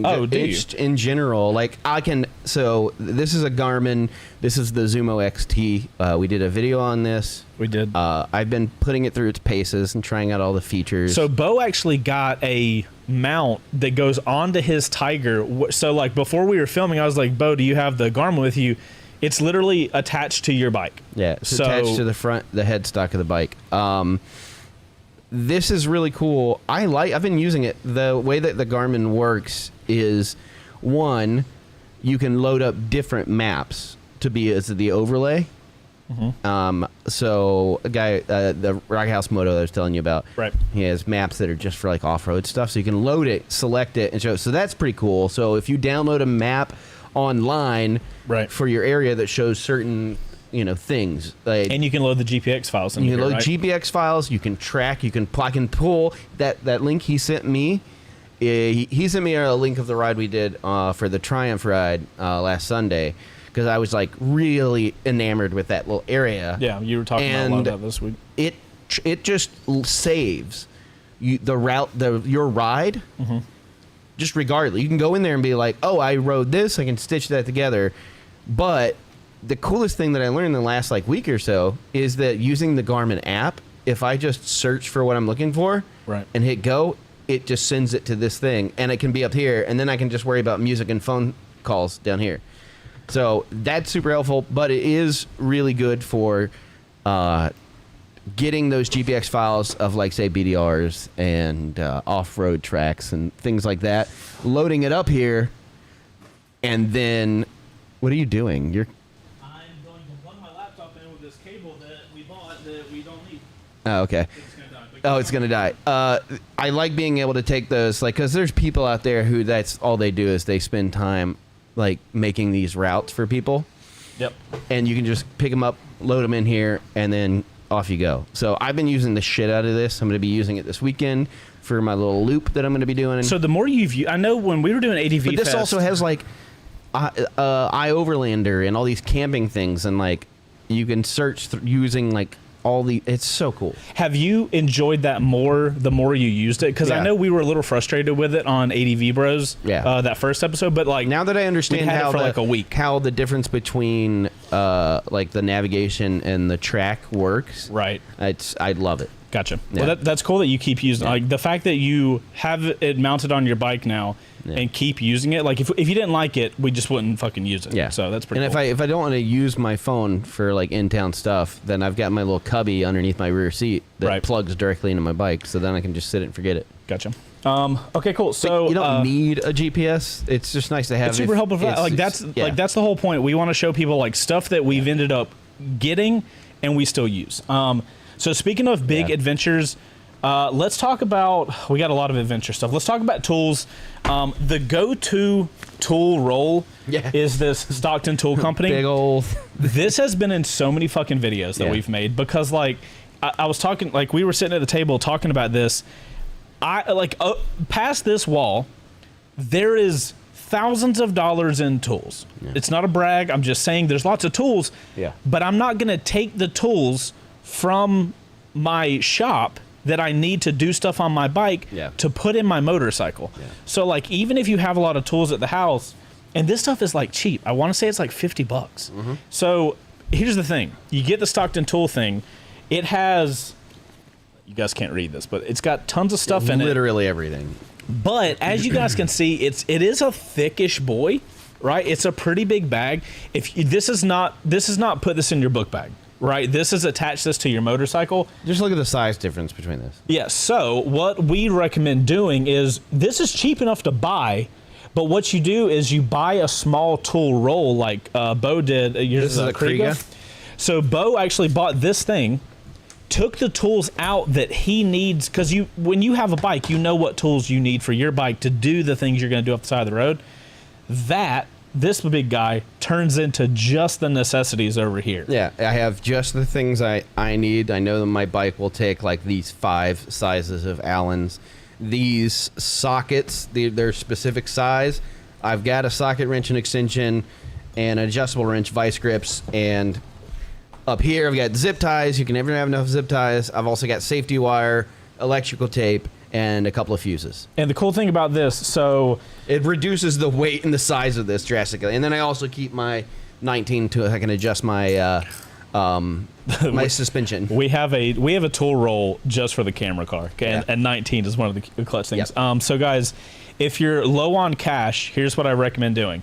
Oh, do you? Just in general, like I can. So this is a Garmin. This is the Zumo Xt. We did a video on this. We did. I've been putting it through its paces and trying out all the features. So Beau actually got a mount that goes onto his Tiger. So like before we were filming, I was like, Beau, do you have the Garmin with you? It's literally attached to your bike. yeah, it's attached to the headstock of the bike. This is really cool. I've been using it. The way that the Garmin works is, one, you can load up different maps to be as the overlay. So a guy, the Rock House Moto that I was telling you about, Right. he has maps that are just for like off-road stuff. So you can load it, select it, and show. So that's pretty cool. So if you download a map online Right. for your area that shows certain things, like And you can load the GPX files in you here, can load right? GPX files. You can track. You can plug and pull that link he sent me. He sent me a link of the ride we did for the Triumph ride last Sunday because I was like really enamored with that little area. Yeah, you were talking about a lot of that this week. It just saves the route, your ride. Just regardless, you can go in there and be like, oh, I rode this. I can stitch that together. But the coolest thing that I learned in the last week or so is that using the Garmin app, if I just search for what I'm looking for Right. and hit go, it just sends it to this thing, and it can be up here, and then I can just worry about music and phone calls down here. So that's super helpful, but it is really good for getting those GPX files of, like, say, BDRs and off-road tracks and things like that, loading it up here, and then what are you doing? I'm going to plug my laptop in with this cable that we bought that we don't need. Oh, okay. It's gonna die. Oh, it's gonna die. I like being able to take those, like, because there's people out there who that's all they do is they spend time, like, making these routes for people. Yep. And you can just pick them up, load them in here, and then off you go. So I've been using the shit out of this. I'm going to be using it this weekend for my little loop that I'm going to be doing. So the more I know when we were doing ADV but this Fest, also has, like, iOverlander and all these camping things, and, like, you can search using, like, it's so cool. have you enjoyed that more the more you used it? Because I Yeah. know we were a little frustrated with it on ADV Bros. Yeah. That first episode, but like Now that I understand we had it how for like a week. how the difference between like the navigation and the track works, Right. I love it. Gotcha. Yeah. Well, that's cool that you keep using Yeah. like the fact that you have it mounted on your bike now Yeah. and keep using it. Like if you didn't like it, we just wouldn't fucking use it. Yeah. So that's pretty And cool. if I don't want to use my phone for, like, in-town stuff, then I've got my little cubby underneath my rear seat that Right. plugs directly into my bike, so then I can just sit it and forget it. Gotcha. Okay, cool. So You don't need a GPS. It's just nice to have. it's super helpful for that. Like that's the whole point. We want to show people like stuff that we've ended up getting and we still use. So speaking of big Yeah. adventures, let's talk about. We got a lot of adventure stuff. Let's talk about tools. The go-to tool roll Yeah. is this Stockton Tool Company. big old. This has been in so many fucking videos that Yeah. we've made because like I was talking, like we were sitting at the table talking about this. Past this wall, there is thousands of dollars in tools. Yeah. It's not a brag. I'm just saying there's lots of tools. Yeah. But I'm not going to take the tools from my shop that I need to do stuff on my bike Yeah. to put in my motorcycle. Yeah. So like even if you have a lot of tools at the house, and this stuff is like cheap. I want to say it's like $50. Mm-hmm. So here's the thing. You get the Stockton Tool thing. It has, you guys can't read this, but it's got tons of stuff in it. Literally everything. But as you guys can see, it is a thickish boy, right? It's a pretty big bag. If you, this is not put this in your book bag, right? This is attach this to your motorcycle. Just look at the size difference between this. Yeah. So what we recommend doing is this is cheap enough to buy, but what you do is you buy a small tool roll like Beau did. This is a Kriega? So Beau actually bought this thing. Took the tools out that he needs because when you have a bike, you know what tools you need for your bike to do the things you're going to do off the side of the road. This big guy turns into just the necessities over here. Yeah, I have just the things I need. I know that my bike will take like these 5 sizes of Allens. These sockets, their specific size. I've got a socket wrench and extension, and an adjustable wrench, vice grips, and up here I've got zip ties. You can never have enough zip ties. I've also got safety wire, electrical tape, and a couple of fuses. And the cool thing about this, so It reduces the weight and the size of this drastically. And then I also keep my 19 to I can adjust my my suspension. we have a tool roll just for the camera car, okay? Yeah. And 19 is one of the clutch things. Yep. So guys, if you're low on cash, here's what I recommend doing: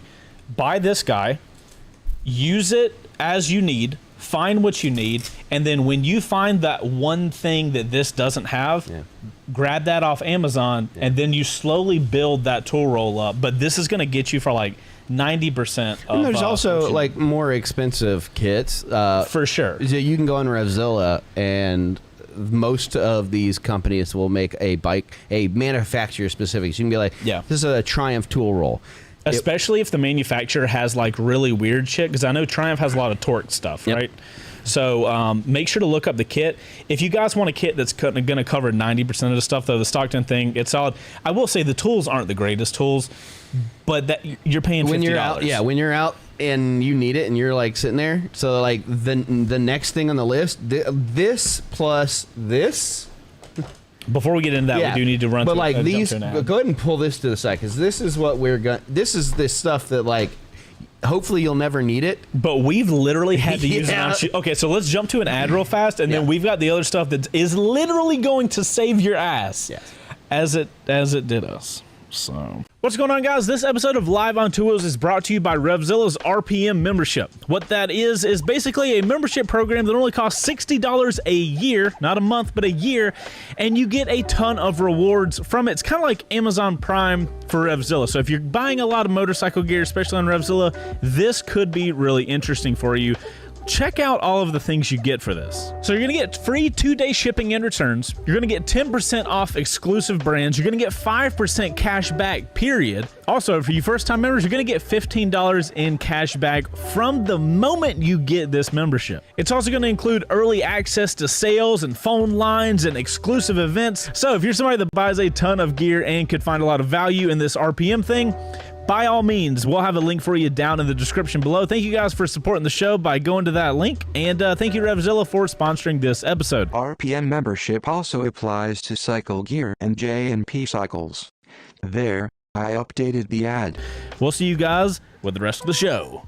buy this guy, use it as you need. Find what you need, and then when you find that one thing that this doesn't have, Yeah. grab that off Amazon, and then you slowly build that tool roll up. But this is going to get you for like 90% of. And there's also what you like more expensive kits. for sure. So you can go on Revzilla, and most of these companies will make a manufacturer specific. So you can be like, Yeah. this is a Triumph tool roll. Especially if the manufacturer has like really weird shit, because I know Triumph has a lot of torque stuff, Yep. right? So make sure to look up the kit. If you guys want a kit that's going to cover 90% of the stuff, though, the Stockton thing, it's solid. I will say the tools aren't the greatest tools, but that you're paying $50. When you're out, when you're out and you need it, and you're like sitting there. So like the next thing on the list, this plus this. Before we get into that, we do need to run. But through, like jump these, to an ad. go ahead and pull this to the side, because this is what we're going. This is this stuff that like, hopefully you'll never need it. But we've literally had to use it Yeah. on okay, so let's jump to an ad real fast, and then Yeah. we've got the other stuff that is literally going to save your ass. Yes. As it did us. So What's going on, guys? This episode of Live on Two Wheels is brought to you by Revzilla's RPM membership. What that is basically a membership program that only costs $60 a year, not a month, but a year, and you get a ton of rewards from it. It's kind of like Amazon Prime for Revzilla. So if you're buying a lot of motorcycle gear, especially on Revzilla, this could be really interesting for you. Check out all of the things you get for this. So you're gonna get free 2-day shipping and returns. You're gonna get 10% off exclusive brands. You're gonna get 5% cash back, period. Also, for you first-time members, you're gonna get $15 in cash back from the moment you get this membership. It's also gonna include early access to sales and phone lines and exclusive events. So if you're somebody that buys a ton of gear and could find a lot of value in this RPM thing, by all means, we'll have a link for you down in the description below. Thank you guys for supporting the show by going to that link. And thank you, Revzilla, for sponsoring this episode. RPM membership also applies to cycle gear and J&P cycles. There, I updated the ad. We'll see you guys with the rest of the show.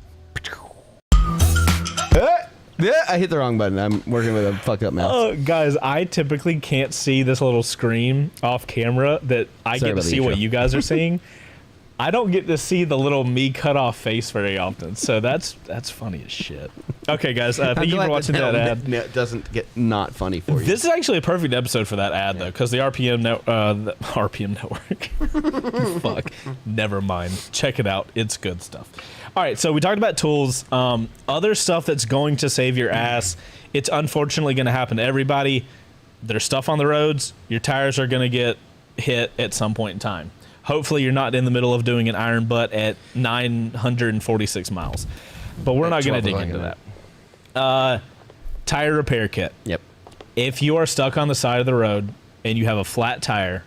Yeah, I hit the wrong button. I'm working with a fucked up mouse. Guys, I typically can't see this little screen off camera that I Sorry get to about the see what intro. you guys are seeing. I don't get to see the little me cut off face very often, so that's funny as shit. Okay, guys, thank you for watching that ad. It doesn't get not funny for you. This is actually a perfect episode for that ad, though, because the RPM network. Fuck. Never mind. Check it out. It's good stuff. All right, so we talked about tools. Other stuff that's going to save your ass. It's unfortunately going to happen to everybody. There's stuff on the roads. Your tires are going to get hit at some point in time. Hopefully you're not in the middle of doing an iron butt at 946 miles. But we're not going to dig into that. Tire repair kit. Yep. If you are stuck on the side of the road and you have a flat tire,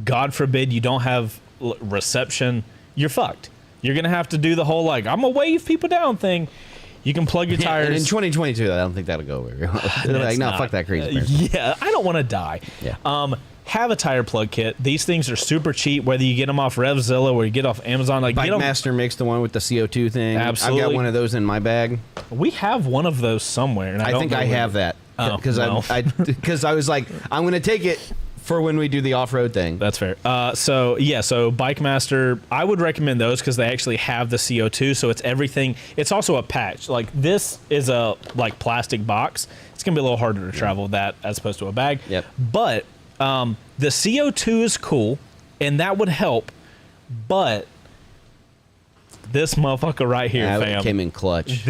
God forbid you don't have reception, you're fucked. You're going to have to do the whole, like, I'm going to wave people down thing. You can plug your tires. And in 2022, I don't think that'll go very well. They're like, no, fuck that crazy person. Yeah, I don't want to die. Yeah. Have a tire plug kit. These things are super cheap, whether you get them off Revzilla or you get off Amazon. Like, Bike Master makes the one with the CO2 thing. Absolutely. I've got one of those in my bag. We have one of those somewhere. And I think I have that. Because I was like, I'm going to take it for when we do the off-road thing. That's fair. So Bike Master, I would recommend those because they actually have the CO2, so it's everything. It's also a patch. Like, this is a plastic box. It's gonna be a little harder to travel with that as opposed to a bag. Yep. But the CO2 is cool, and that would help. But this motherfucker right here, fam, came in clutch.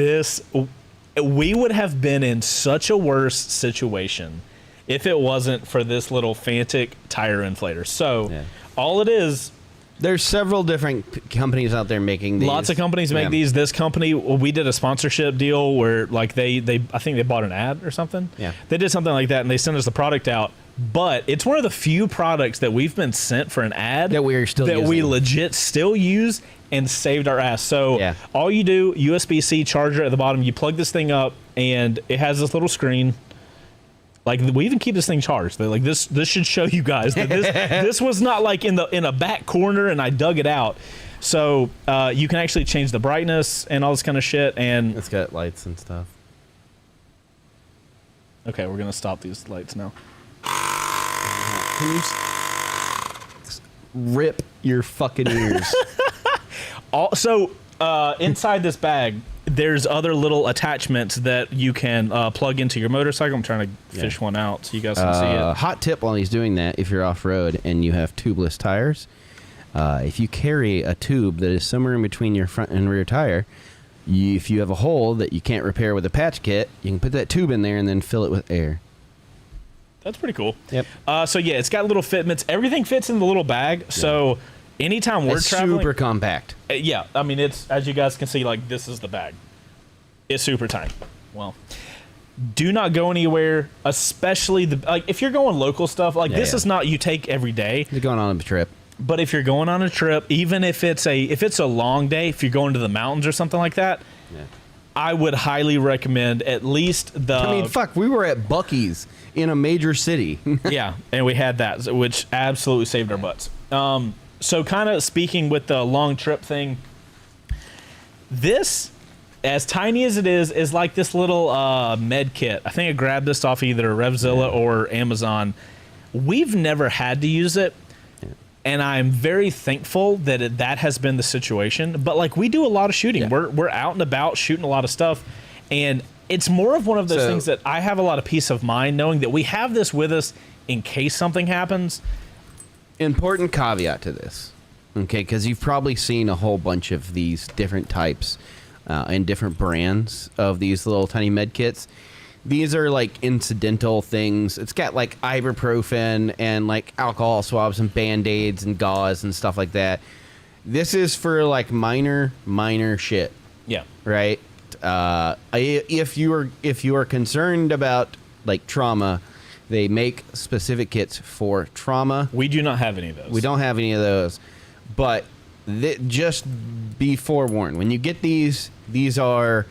We would have been in such a worse situation if it wasn't for this little Fantic tire inflator. So all it is, there's several different companies out there making these. Lots of companies make these. This company, we did a sponsorship deal where like they I think they bought an ad or something. Yeah. They did something like that and they sent us the product out. But it's one of the few products that we've been sent for an ad that we're still using. We legit still use and saved our ass. So all you do, USB-C charger at the bottom, you plug this thing up and it has this little screen. Like, we even keep this thing charged. They're like, this should show you guys that this was not like in a back corner and I dug it out. So you can actually change the brightness and all this kind of shit. And it's got lights and stuff. Okay, we're gonna stop these lights now. Can you rip your fucking ears? Also, inside this bag, there's other little attachments that you can plug into your motorcycle. I'm trying to fish one out so you guys can see it. Hot tip while he's doing that, if you're off-road and you have tubeless tires, if you carry a tube that is somewhere in between your front and rear tire, if you have a hole that you can't repair with a patch kit, you can put that tube in there and then fill it with air. That's pretty cool. Yep. So yeah, it's got little fitments. Everything fits in the little bag. So anytime we're traveling, super compact. Yeah, I mean, it's, as you guys can see, like, this is the bag. It's super tiny. Well, do not go anywhere, especially if you're going local stuff. Like, this is not you take every day. You're going on a trip. But if you're going on a trip, even if it's a long day, if you're going to the mountains or something like that, I would highly recommend at least the. I mean, fuck, we were at Buc-ee's in a major city. Yeah, and we had that, which absolutely saved our butts. So kind of speaking with the long trip thing, this, as tiny as it is like this little med kit. I think I grabbed this off either Revzilla or Amazon. We've never had to use it. And I'm very thankful that that has been the situation. But like we do a lot of shooting. Yeah. We're out and about shooting a lot of stuff. And it's more of one of those things that I have a lot of peace of mind knowing that we have this with us in case something happens. Important caveat to this, okay? Because you've probably seen a whole bunch of these different types and different brands of these little tiny med kits. These are like incidental things. It's got like ibuprofen and like alcohol swabs and Band-Aids and gauze and stuff like that. This is for like minor shit. Yeah. Right? If you are concerned about like trauma, they make specific kits for trauma. We do not have any of those. We don't have any of those, but just be forewarned. When you get these are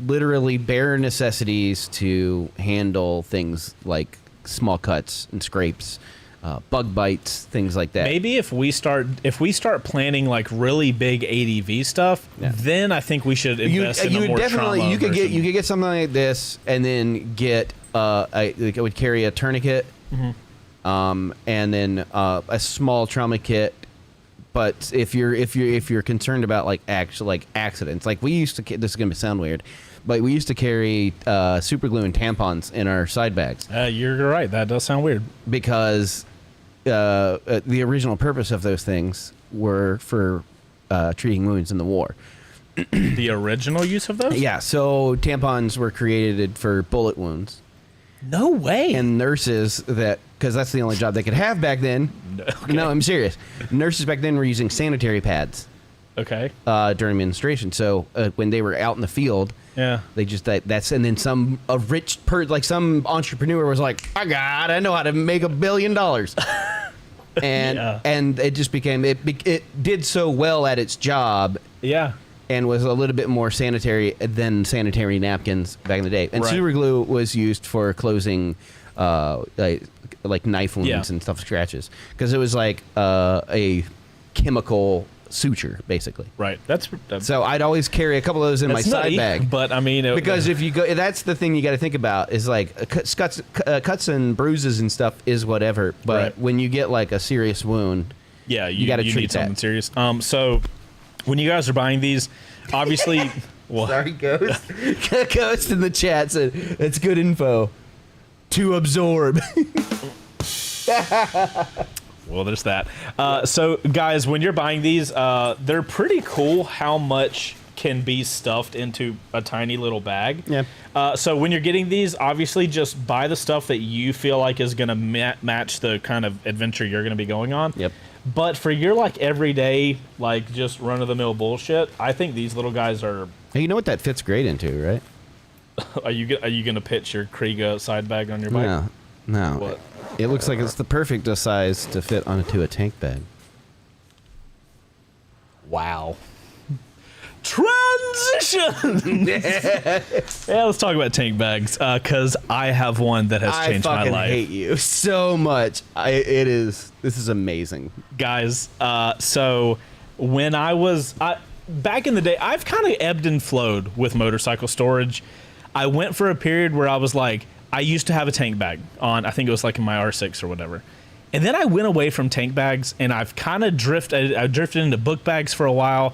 literally bare necessities to handle things like small cuts and scrapes, bug bites, things like that. Maybe if we start planning like really big ADV stuff, then I think we should invest in a more trauma you could version. get something like this and then get I would carry a tourniquet, and then a small trauma kit. But if you're concerned about like accidents, like we used to, this is gonna sound weird, but we used to carry super glue and tampons in our side bags. You're right. That does sound weird. Because the original purpose of those things were for treating wounds in the war. The original use of those? Yeah, so tampons were created for bullet wounds. No way. And nurses because that's the only job they could have back then. Okay. No, I'm serious. Nurses back then were using sanitary pads. Okay. During menstruation. So when they were out in the field, Yeah. they just that's and then some entrepreneur was like, I know how to make $1 billion. And it just became it did so well at its job. Yeah. And was a little bit more sanitary than sanitary napkins back in the day. And Right. super glue was used for closing like knife wounds Yeah. and stuff, scratches, because it was like a chemical suture, basically. Right. That's So I'd always carry a couple of those in my that's side nutty, bag. But I mean, Because if you go, that's the thing you got to think about is like cuts and bruises and stuff is whatever. But Right. when you get like a serious wound, yeah, you got to treat need something that. serious. So when you guys are buying these, obviously, well, Sorry, Ghost. Ghost in the chat said it's good info to absorb. well, there's that. So guys, when you're buying these, they're pretty cool. How much can be stuffed into a tiny little bag? Yeah. So when you're getting these, obviously, just buy the stuff that you feel like is going to match the kind of adventure you're going to be going on. Yep. But for your like everyday, like just run of the mill bullshit, I think these little guys are. Hey, you know what that fits great into, right? Are you gonna pitch your Kriega side bag on your bike? No. What? It looks like it's the perfect size to fit onto a tank bag. Wow. Transition. Yeah, let's talk about tank bags because I have one that has changed my life. I hate you so much. This is amazing, Guys. So when I was back in the day, I've kind of ebbed and flowed with motorcycle storage. I went for a period where I was like, I used to have a tank bag on. I think it was like in my R6 or whatever. And then I went away from tank bags, and I've kind of drifted into book bags for a while.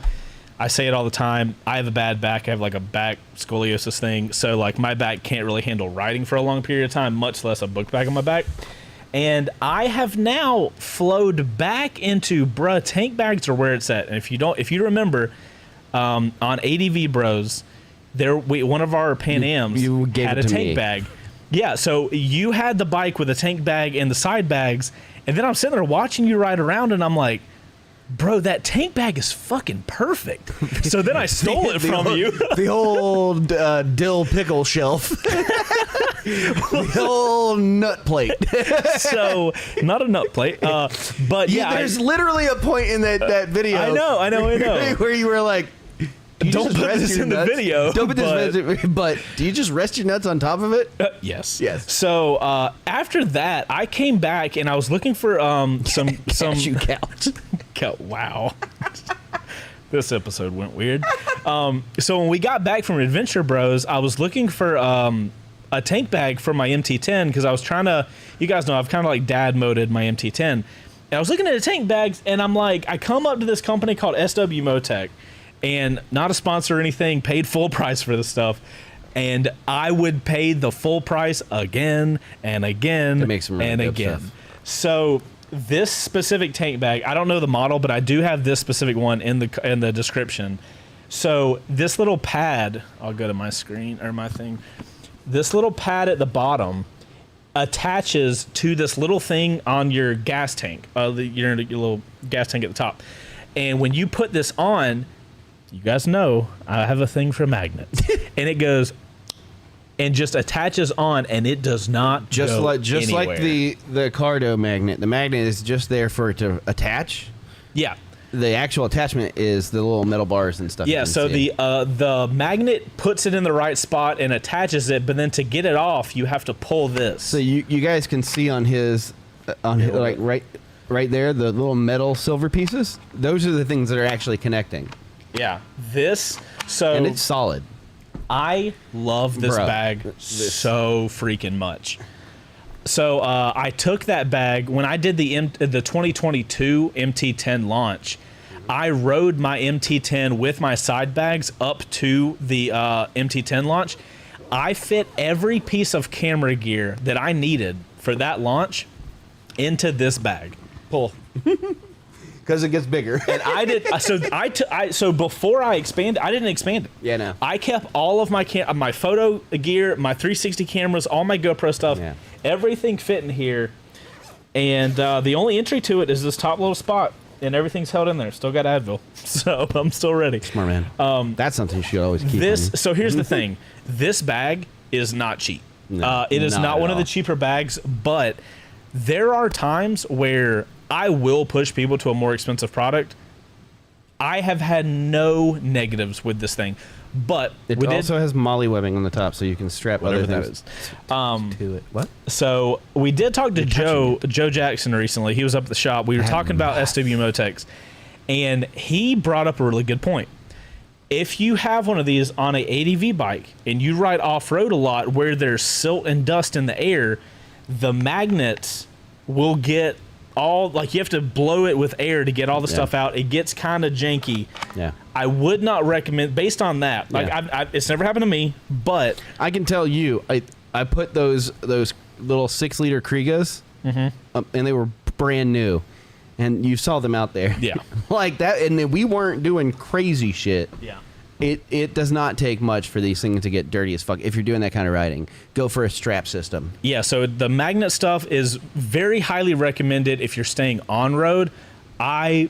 I say it all the time. I have a bad back. I have like a back scoliosis thing. So like my back can't really handle riding for a long period of time, much less a book bag on my back. And I have now flowed back into tank bags are where it's at. And if you remember, on ADV Bros, one of our Pan Ams had a tank bag. Yeah, so you had the bike with a tank bag and the side bags, and then I'm sitting there watching you ride around, and I'm like, bro, that tank bag is fucking perfect. So then I stole it from you. The old dill pickle shelf. The old nut plate. So, not a nut plate, but yeah. There's literally a point in that video. I know. Where you were like, don't put this in the video. Don't put this but do you just rest your nuts on top of it? Yes. So after that, I came back and I was looking for some cashew couch. Wow. This episode went weird. So when we got back from Adventure Bros, I was looking for a tank bag for my MT10 because I was trying to. You guys know I've kind of like dad moded my MT10. And I was looking at the tank bags, and I'm like, I come up to this company called SW Motec, and not a sponsor or anything, paid full price for this stuff. And I would pay the full price again and again They make some really and dope again. stuff. So this specific tank bag, I don't know the model, but I do have this specific one in the description. So this little pad, I'll go to my screen or my thing. This little pad at the bottom attaches to this little thing on your gas tank, your little gas tank at the top. And when you put this on, you guys know I have a thing for magnets, and it goes and just attaches on, and it does not Just go like anywhere. the Cardo magnet. The magnet is just there for it to attach. Yeah. The actual attachment is the little metal bars and stuff. you Yeah, can so see. the magnet puts it in the right spot and attaches it, but then to get it off, you have to pull this. So you guys can see on his like right there, the little metal silver pieces. Those are the things that are actually connecting, yeah, this. So and it's solid. I love this Bruh, bag so freaking much. So I took that bag when I did the 2022 MT10 launch. I rode my MT10 with my side bags up to the MT10 launch. I fit every piece of camera gear that I needed for that launch into this bag. Pull. Because it gets bigger. And I did. So before I expanded, I didn't expand it. Yeah, no. I kept all of my my photo gear, my 360 cameras, all my GoPro stuff, Yeah. everything fit in here. And the only entry to it is this top little spot, and everything's held in there. Still got Advil, so I'm still ready. Smart man. That's something you should always keep. This. on you. So here's the thing: this bag is not cheap. No, It is not not at one of the all. cheaper bags, but there are times where I will push people to a more expensive product. I have had no negatives with this thing, but It also has molly webbing on the top, so you can strap other whatever that things is. to it. What? So we did talk to Joe Jackson recently. He was up at the shop. We were talking about SW Motex, and he brought up a really good point. If you have one of these on a ADV bike and you ride off-road a lot where there's silt and dust in the air, the magnets will get all, like, you have to blow it with air to get all the stuff out. It gets kind of janky. Yeah. I would not recommend, based on that, like, Yeah. it's never happened to me, but I can tell you, I put those little 6-liter Kriegas, and they were brand new, and you saw them out there. Yeah. Like that, and then we weren't doing crazy shit. yeah. It does not take much for these things to get dirty as fuck. If you're doing that kind of riding, go for a strap system. Yeah, so the magnet stuff is very highly recommended if you're staying on road. I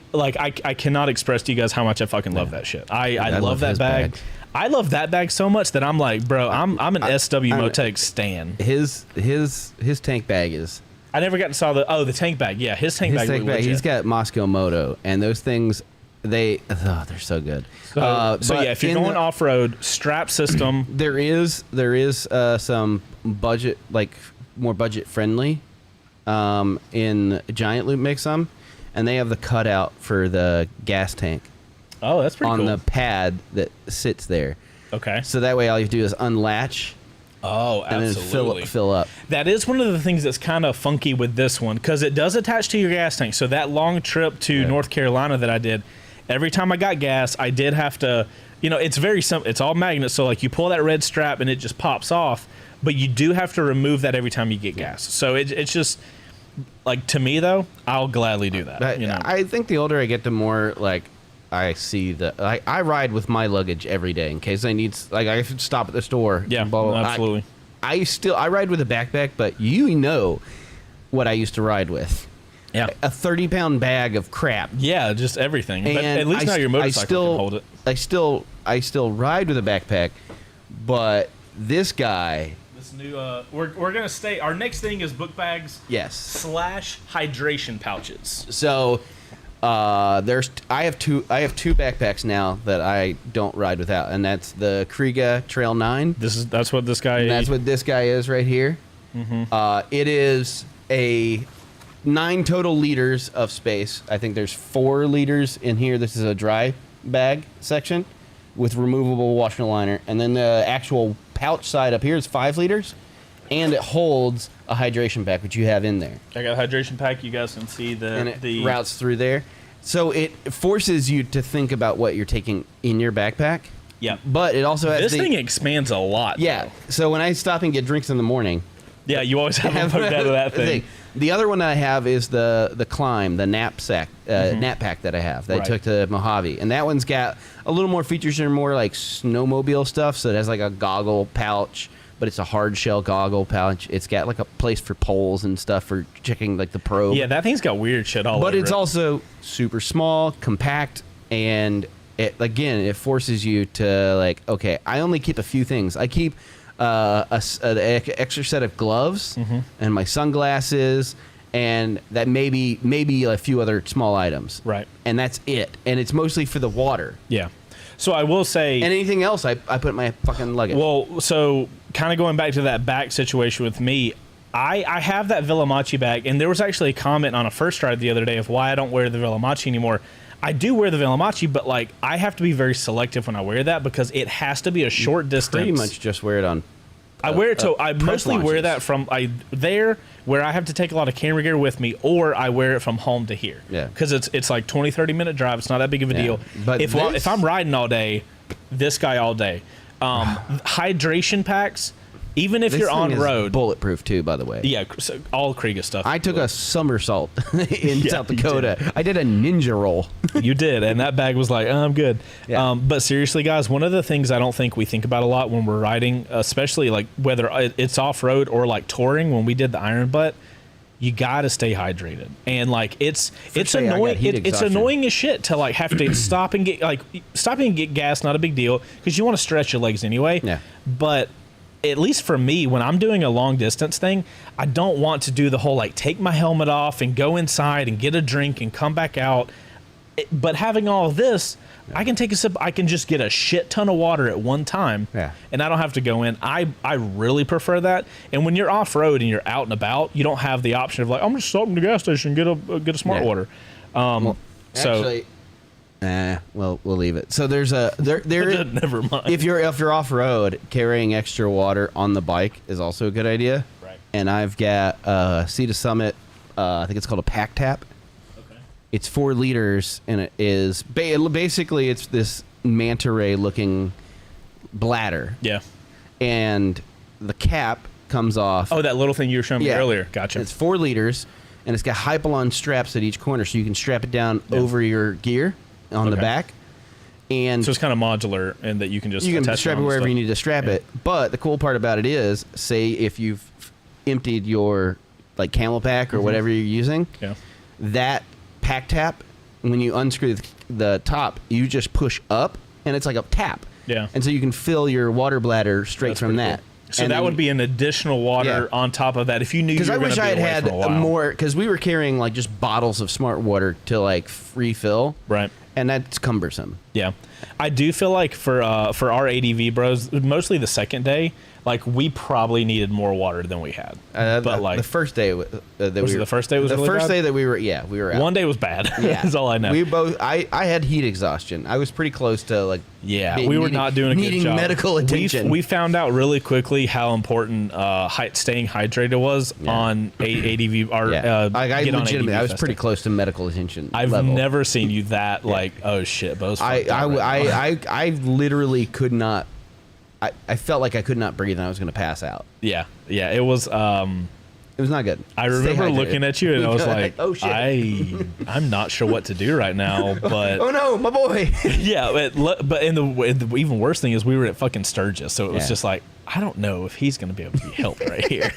cannot express to you guys how much I fucking love that shit. I love that his bag. bags. I love that bag so much that I'm like, bro, I'm an SW Motec stan. His tank bag is I never got to saw the tank bag. Yeah, his tank bag. tank looked bag. legit. He's got Moscow Moto, and those things they're so good. So But yeah, if you're in going the- off road, strap system. There is some budget, like more budget friendly, in Giant Loop makes some, and they have the cutout for the gas tank Oh, that's pretty on cool. the pad that sits there. Okay. So that way, all you have to do is unlatch Oh, and absolutely. then fill up. That is one of the things that's kind of funky with this one because it does attach to your gas tank. So that long trip to North Carolina that I did, every time I got gas, I did have to, it's very simple. It's all magnets. So like you pull that red strap and it just pops off, but you do have to remove that every time you get gas. So it's just like, to me though, I'll gladly do that. I think the older I get, the more like I see I ride with my luggage every day in case I need, like, I have to stop at the store. Yeah, blah, blah, blah. absolutely. I ride with a backpack, but you know what I used to ride with. Yeah. A 30-pound bag of crap. Yeah, just everything. But And at least now your motorcycle can hold it. I still ride with a backpack, but this guy, This new, we're gonna stay. Our next thing is book bags. yes. / hydration pouches. So I have two backpacks now that I don't ride without, and that's the Kriega Trail 9. That's what this guy. And that's what this guy is right here. It is a 9 total liters of space. I think there's 4 liters in here. This is a dry bag section with removable washer liner, and then the actual pouch side up here is 5 liters. and it holds a hydration pack, which you have in there. I got a hydration pack. You guys can see And it the routes through there. So it forces you to think about what you're taking in your backpack. Yeah. But it also has This thing expands a lot. Yeah. though. So when I stop and get drinks in the morning, Yeah, you always have them hooked out of that thing. The other one that I have is the Climb, the knapsack, nap pack that I have that I Right. took to Mojave, and that one's got a little more features and more like snowmobile stuff. So it has like a goggle pouch, but it's a hard shell goggle pouch. It's got like a place for poles and stuff for checking like the probe. Yeah, that thing's got weird shit all over But it's it. also super small, compact, and it forces you to like, okay, I only keep a few things. I keep an extra set of gloves and my sunglasses, and that maybe a few other small items. Right. And that's it. And it's mostly for the water. Yeah. So I will say... And anything else, I put in my fucking luggage. Well, so kind of going back to that back situation with me, I have that Villamachi bag, and there was actually a comment on a first ride the other day of why I don't wear the Villamachi anymore. I do wear the Villamachi, but like I have to be very selective when I wear that because it has to be a short distance. Pretty much just wear it on. I wear it to. I press mostly wear launches. that from there where I have to take a lot of camera gear with me, or I wear it from home to here. Yeah. Because it's like 20-30 minute drive. It's not that big of a Yeah. deal. But If I'm riding all day, this guy all day. Hydration packs, even if This you're thing on is road. bulletproof too, by the way. Yeah, so all Kriega stuff. I took a somersault in Yeah, South you Dakota. I did a ninja roll. You did, and that bag was like, oh, I'm good. Yeah. But seriously, guys, one of the things I don't think we think about a lot when we're riding, especially like whether it's off road or like touring, when we did the Iron Butt, you gotta stay hydrated, and like it's sure, I got annoying. heat It's exhaustion. annoying as shit to like have to stop and get gas. Not a big deal because you want to stretch your legs anyway. Yeah. But at least for me, when I'm doing a long distance thing, I don't want to do the whole like take my helmet off and go inside and get a drink and come back out. But having all of this, I can take a sip. I can just get a shit ton of water at one time, Yeah. and I don't have to go in. I really prefer that. And when you're off road and you're out and about, you don't have the option of like I'm just stopping at the gas station and get a smart Yeah. water. Actually, well, we'll leave it. So there's there Never mind. if you're off road, carrying extra water on the bike is also a good idea. Right. And I've got Sea to Summit. I think it's called a pack tap. Okay. It's 4 liters, and it is basically it's this manta ray looking bladder, Yeah. and the cap comes off. Oh, that little thing you were showing me earlier. Gotcha. It's 4 liters, and it's got Hypalon straps at each corner, so you can strap it down over your gear on the Okay. back. And So it's kind of modular, and that you can just you can attach strap it on wherever stuff. you need to strap Yeah. it. But the cool part about it is, say if you've emptied your like camel pack or whatever you're using, Yeah. that pack tap, when you unscrew the top, you just push up, and it's like a tap. Yeah. And so you can fill your water bladder straight That's from pretty that. cool. So And that then- would be an additional water Yeah. on top of that if you knew you Because were I going wish to be I had away had for a while. more, because we were carrying like just bottles of smart water to like refill, Right. and that's cumbersome. Yeah, I do feel like for our ADV bros, mostly the second day, like we probably needed more water than we had. But like the first day that Was it the first day was the really first bad? day that we were out. one day was bad. Yeah, That's all I know. We both. I had heat exhaustion. I was pretty close to like. Yeah, being- we were needing- not doing a good needing job. medical attention. We found out really quickly how important staying hydrated was on ADV. Our Yeah, I Get On legitimately. ADV I was Festa. pretty close to medical attention. I've level. never seen you that like oh shit, Bo's fucked up right now. I literally could not. I felt like I could not breathe, and I was going to pass out. yeah, it was. It was not good. I Stay remember hydrated. looking at you and I was like, "Oh shit! I'm not sure what to do right now, but Oh no, my boy!" yeah, but and the even worse thing is we were at fucking Sturgis, so it was Yeah. just like I don't know if he's going to be able to be helped right here.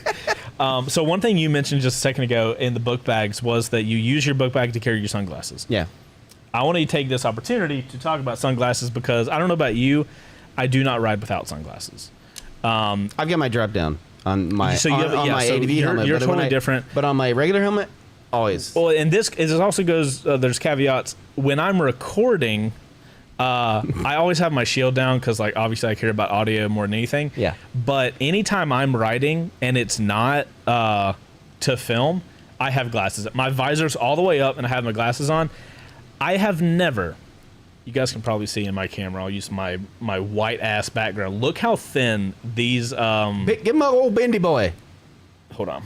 So one thing you mentioned just a second ago in the book bags was that you use your book bag to carry your sunglasses. Yeah. I want to take this opportunity to talk about sunglasses because I don't know about you, I do not ride without sunglasses. I've got my drop down on my So you have- on yeah, my so ADV you're- helmet. you're but when totally different. But on my regular helmet, always. Well, and this it also goes. There's caveats. When I'm recording, I always have my shield down because, like, obviously I care about audio more than anything. Yeah. But anytime I'm riding and it's not to film, I have glasses. My visor's all the way up and I have my glasses on. I have never. you guys can probably see in my camera. I'll use my white ass background. Look how thin these. Give him a old bendy boy. Hold on,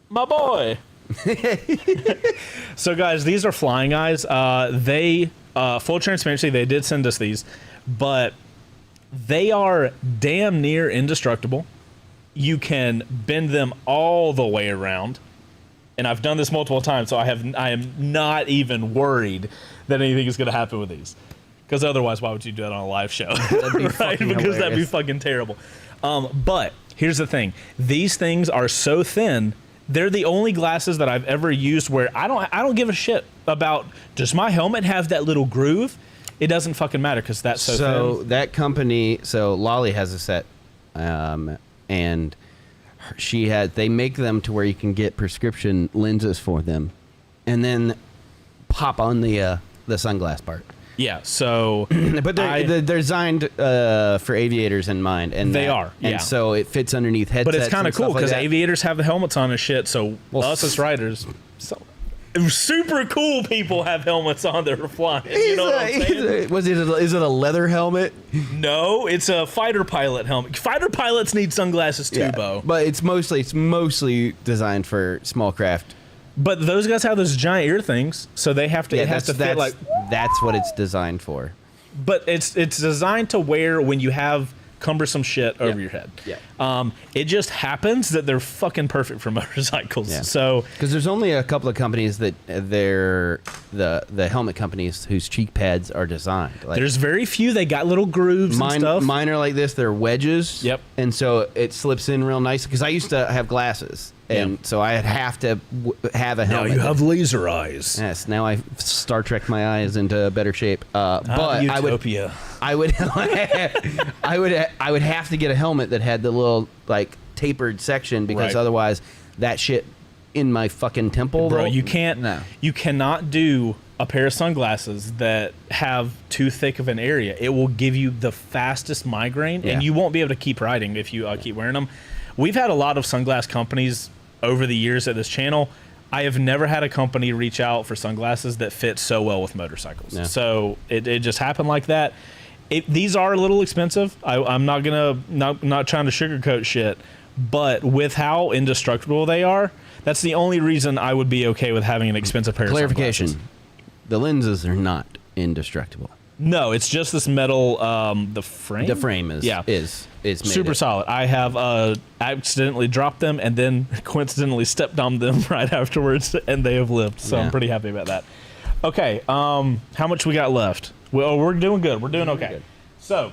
my boy. So guys, these are flying eyes. They full transparency. They did send us these, but they are damn near indestructible. You can bend them all the way around. And I've done this multiple times, so I am not even worried that anything is going to happen with these. Because otherwise, why would you do that on a live show? That'd be right? Because that'd be fucking terrible. But here's the thing: these things are so thin. They're the only glasses that I've ever used where I don't give a shit about, does my helmet have that little groove? It doesn't fucking matter because that's so thin. So that company, Lolly has a set, and they make them to where you can get prescription lenses for them, and then pop on the sunglass part. Yeah, so but they're designed for aviators in mind, and they are, yeah. And so it fits underneath headsets. But it's kind of cool because like aviators have the helmets on and shit. So us as riders, super cool people have helmets on that are flying. You know what I'm saying? Is it a leather helmet? No, it's a fighter pilot helmet. Fighter pilots need sunglasses too, Bo. But it's mostly designed for small craft. But those guys have those giant ear things, so they have to. It has to fit like. That's what it's designed for. But it's designed to wear when you have cumbersome shit over your head. Yeah. It just happens that they're fucking perfect for motorcycles. Yeah. So because there's only a couple of companies that they're the helmet companies whose cheek pads are designed. Like, there's very few. They got little grooves and stuff. Mine are like this. They're wedges. Yep. And so it slips in real nice because I used to have glasses. And so I'd have to have a helmet. Now you have laser eyes. Yes. Now I Star Trek my eyes into better shape. But Utopia. I would have to get a helmet that had the little like tapered section because otherwise that shit in my fucking temple. Bro, you can't. No. You cannot do a pair of sunglasses that have too thick of an area. It will give you the fastest migraine, and you won't be able to keep riding if you keep wearing them. We've had a lot of sunglass companies over the years at this channel. I have never had a company reach out for sunglasses that fit so well with motorcycles. Yeah. So it just happened like that. These are a little expensive. I'm not trying to sugarcoat shit, but with how indestructible they are, that's the only reason I would be okay with having an expensive pair of sunglasses. Clarification: the lenses are not indestructible. No, it's just this metal. The frame. The frame is made super solid. I have accidentally dropped them and then coincidentally stepped on them right afterwards, and they have lived. So I'm pretty happy about that. Okay, how much we got left? Well, we're doing good. We're doing okay. So,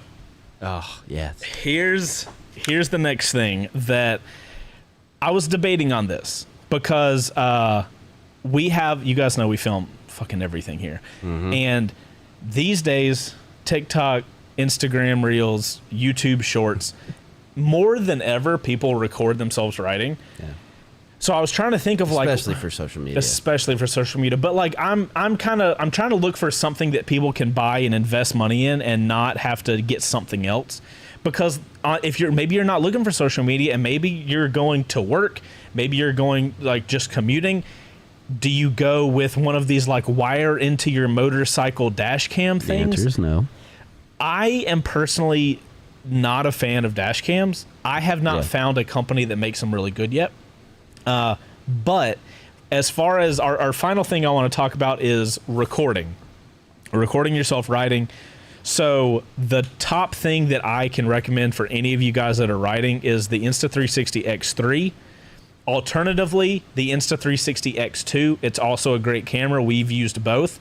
here's the next thing that I was debating on this because you guys know we film fucking everything here, and these days TikTok, Instagram Reels, YouTube Shorts, more than ever, people record themselves riding. Yeah. So I was trying to think of especially for social media. But like I'm trying to look for something that people can buy and invest money in and not have to get something else. Because if you're not looking for social media and maybe you're going to work, maybe you're going like just commuting. Do you go with one of these like wire into your motorcycle dash cam things? The answer is no. I am personally not a fan of dash cams. I have not found a company that makes them really good yet. But as far as our final thing I want to talk about is recording yourself riding. So the top thing that I can recommend for any of you guys that are riding is the Insta360 X3. Alternatively, the Insta360 X2. It's also a great camera. We've used both.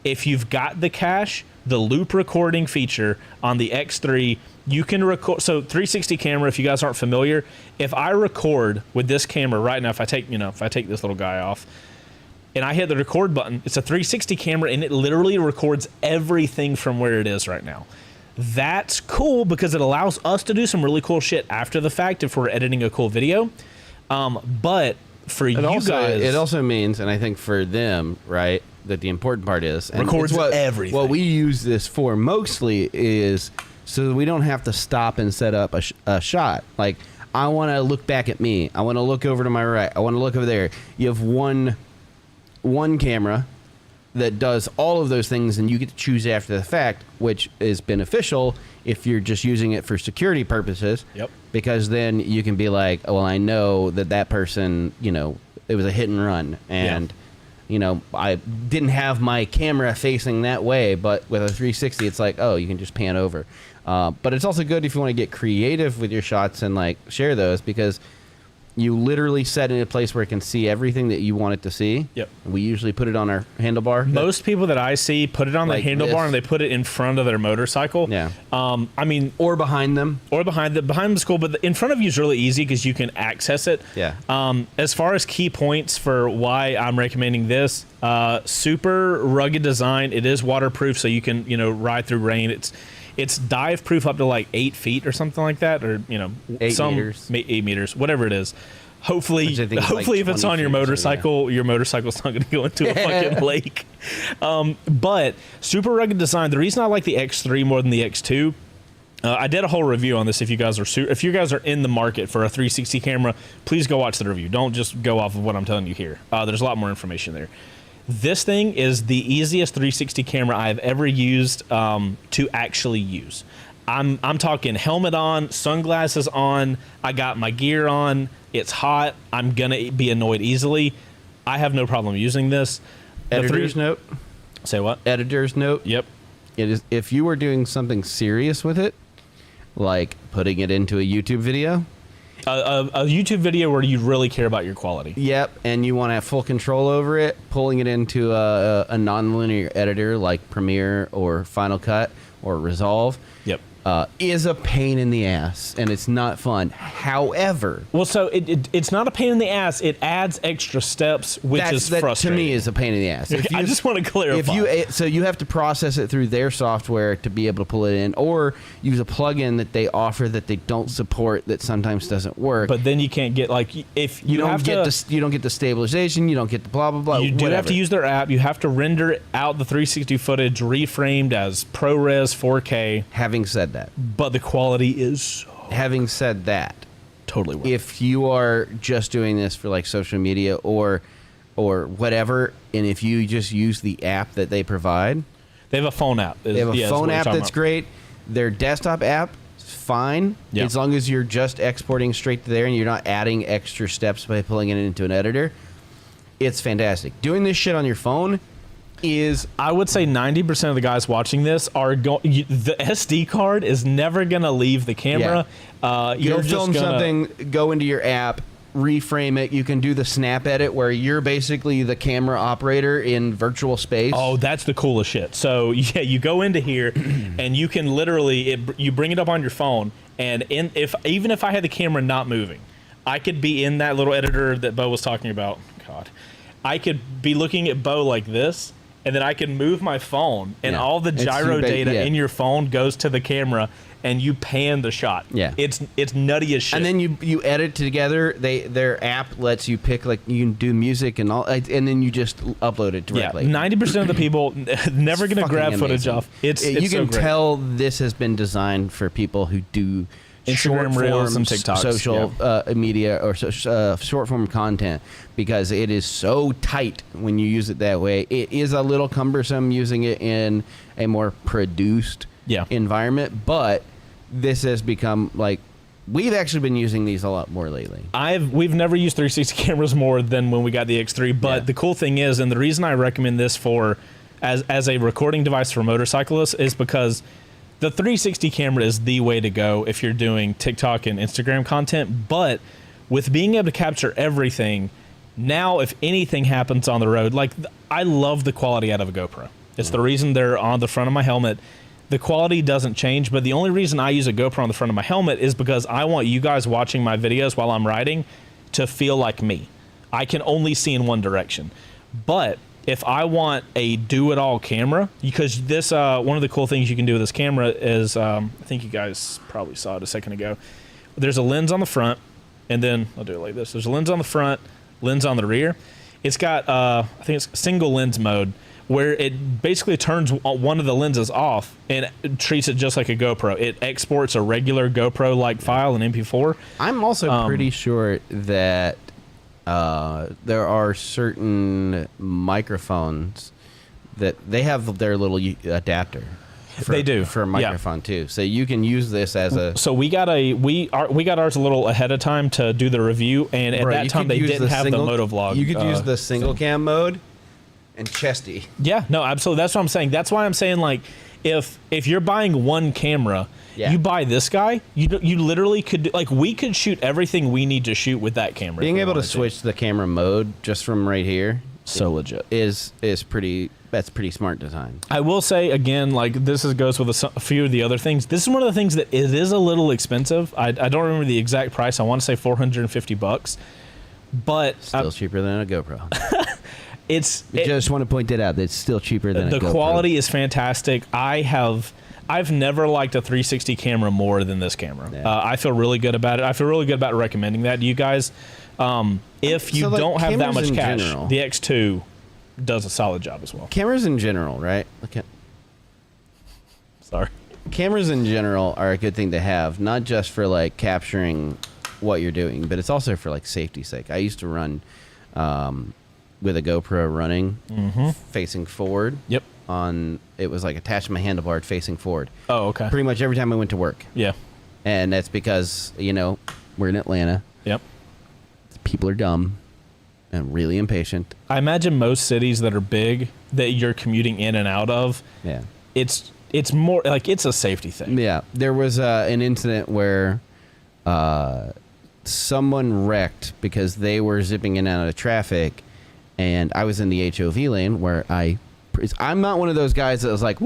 If you've got the cash, the loop recording feature on the X3, you can record. So 360 camera, if you guys aren't familiar, if I record with this camera right now, if I take this little guy off and I hit the record button, it's a 360 camera and it literally records everything from where it is right now. That's cool because it allows us to do some really cool shit after the fact if we're editing a cool video. But for you guys, it also means, and I think for them, right, that the important part is records everything. What we use this for mostly is so that we don't have to stop and set up a shot. Like, I want to look back at me. I want to look over to my right. I want to look over there. You have one camera that does all of those things, and you get to choose after the fact, which is beneficial if you're just using it for security purposes. Yep. Because then you can be like, oh, well, I know that person, it was a hit and run, and I didn't have my camera facing that way, but with a 360, it's like, oh, you can just pan over. But it's also good if you want to get creative with your shots and like share those, because you literally set it in a place where it can see everything that you want it to see. Yep. We usually put it on our handlebar. Most people that I see put it on Like the handlebar this. and they put it in front of their motorcycle. Yeah. I mean, Or behind them. or behind them's cool, but in front of you is really easy because you can access it. Yeah. As far as key points for why I'm recommending this, super rugged design. It is waterproof, so you can ride through rain. It's dive proof up to like 8 feet or something like that, or 8 meters. 8 meters, whatever it is. Hopefully, Which I think is like if it's 20 on your feet, so, motorcycle, your motorcycle's not going to go into a fucking lake. But super rugged design. The reason I like the X3 more than the X2, I did a whole review on this. If you guys are in the market for a 360 camera, please go watch the review. Don't just go off of what I'm telling you here. There's a lot more information there. This thing is the easiest 360 camera I've ever used to actually use. I'm talking helmet on, sunglasses on, I got my gear on, it's hot, I'm gonna be annoyed easily. I have no problem using this. Editor's note. Say what? Editor's note. Yep. It is, if you were doing something serious with it, like putting it into a YouTube video. A YouTube video where you really care about your quality. Yep, and you want to have full control over it, pulling it into a nonlinear editor like Premiere or Final Cut or Resolve. Yep. Is a pain in the ass, and it's not fun. However, Well, so it's not a pain in the ass. It adds extra steps, which is that frustrating. to me is a pain in the ass. If I you- just want to clarify. so you have to process it through their software to be able to pull it in, or use a plugin that they offer that they don't support that sometimes doesn't work. But then you can't get if you don't have get to, you don't get the stabilization, you don't get the blah blah blah. you do have whatever. to use their app. You have to render out the 360 footage reframed as ProRes 4K. Having said that, But the quality is having said that, totally worth. if you are just doing this for like social media or whatever, and if you just use the app that they provide, They have a phone app. they have a phone app that's great. Their desktop app is fine, Yeah. as long as you're just exporting straight to there and you're not adding extra steps by pulling it into an editor. It's fantastic. Doing this shit on your phone is I would say 90% of the guys watching this are going. The SD card is never gonna leave the camera. You're You'll just film gonna, something, go into your app, reframe it. You can do the snap edit where you're basically the camera operator in virtual space. Oh, that's the coolest shit. So yeah, you go into here and you can literally you bring it up on your phone, and even if I had the camera not moving, I could be in that little editor that Beau was talking about. God, I could be looking at Beau like this. And then I can move my phone, and Yeah. all the It's gyro data yeah. in your phone goes to the camera, and you pan the shot. Yeah. it's nutty as shit. And then you edit together. Their app lets you pick, like, you can do music and all, and then you just upload it directly. 90% of the people never It's gonna grab fucking footage amazing. off. It's you so can great. tell this has been designed for people who do Instagram Reels and TikToks, social media, or short form content, because it is so tight when you use it that way. It is a little cumbersome using it in a more produced environment, but this has become like, we've actually been using these a lot more lately. We've never used 360 cameras more than when we got the X3. But the cool thing is, and the reason I recommend this as a recording device for motorcyclists, is because the 360 camera is the way to go if you're doing TikTok and Instagram content. But with being able to capture everything, now if anything happens on the road, like I love the quality out of a GoPro. It's the reason they're on the front of my helmet. The quality doesn't change, but the only reason I use a GoPro on the front of my helmet is because I want you guys watching my videos while I'm riding to feel like me. I can only see in one direction. But if I want a do-it-all camera, because this one of the cool things you can do with this camera is, I think you guys probably saw it a second ago, there's a lens on the front, and then I'll do it like this. There's a lens on the front, lens on the rear. It's got, I think it's single lens mode, where it basically turns one of the lenses off and it treats it just like a GoPro. It exports a regular GoPro-like file in MP4. I'm also pretty sure that there are certain microphones that they have their little adapter. They do for a microphone too, so you can use this as a. So we got ours a little ahead of time to do the review, and at that time they didn't have the motovlog. You could use the single cam mode and chesty. Yeah, no, absolutely. That's what I'm saying. That's why I'm saying like if you're buying one camera, you buy this guy. You literally could we could shoot everything we need to shoot with that camera. Being able to switch the camera mode just from right here, legit is pretty. That's pretty smart design. I will say again, like this goes with a few of the other things. This is one of the things that it is a little expensive. I don't remember the exact price. I want to say $450, but still cheaper than a GoPro. Just want to point that out. It's still cheaper than a GoPro. The quality is fantastic. I've never liked a 360 camera more than this camera. Yeah. I feel really good about it. I feel really good about recommending that to you guys. If you don't have that much cash, the X2 does a solid job as well. Cameras in general, right? Okay. Sorry. Cameras in general are a good thing to have, not just for like capturing what you're doing, but it's also for like safety's sake. I used to run with a GoPro running facing forward. Yep. It was like attached to my handlebar facing forward. Oh, okay. Pretty much every time I went to work. Yeah. And that's because, we're in Atlanta. Yep. People are dumb and really impatient. I imagine most cities that are big that you're commuting in and out of. Yeah. It's more like it's a safety thing. Yeah. There was an incident where someone wrecked because they were zipping in and out of traffic, and I was in the HOV lane where I'm not one of those guys that was like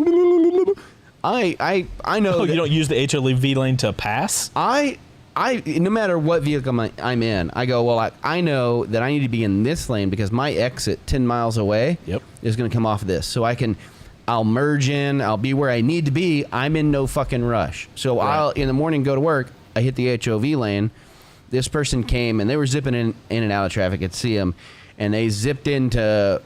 I know you don't use the HOV lane to pass? No matter what vehicle I'm in, I go, well, I know that I need to be in this lane because my exit 10 miles away is going to come off of this. So I'll merge in, I'll be where I need to be. I'm in no fucking rush. So I'll, in the morning, go to work. I hit the HOV lane. This person came, and they were zipping in and out of traffic. I could see them. And they zipped into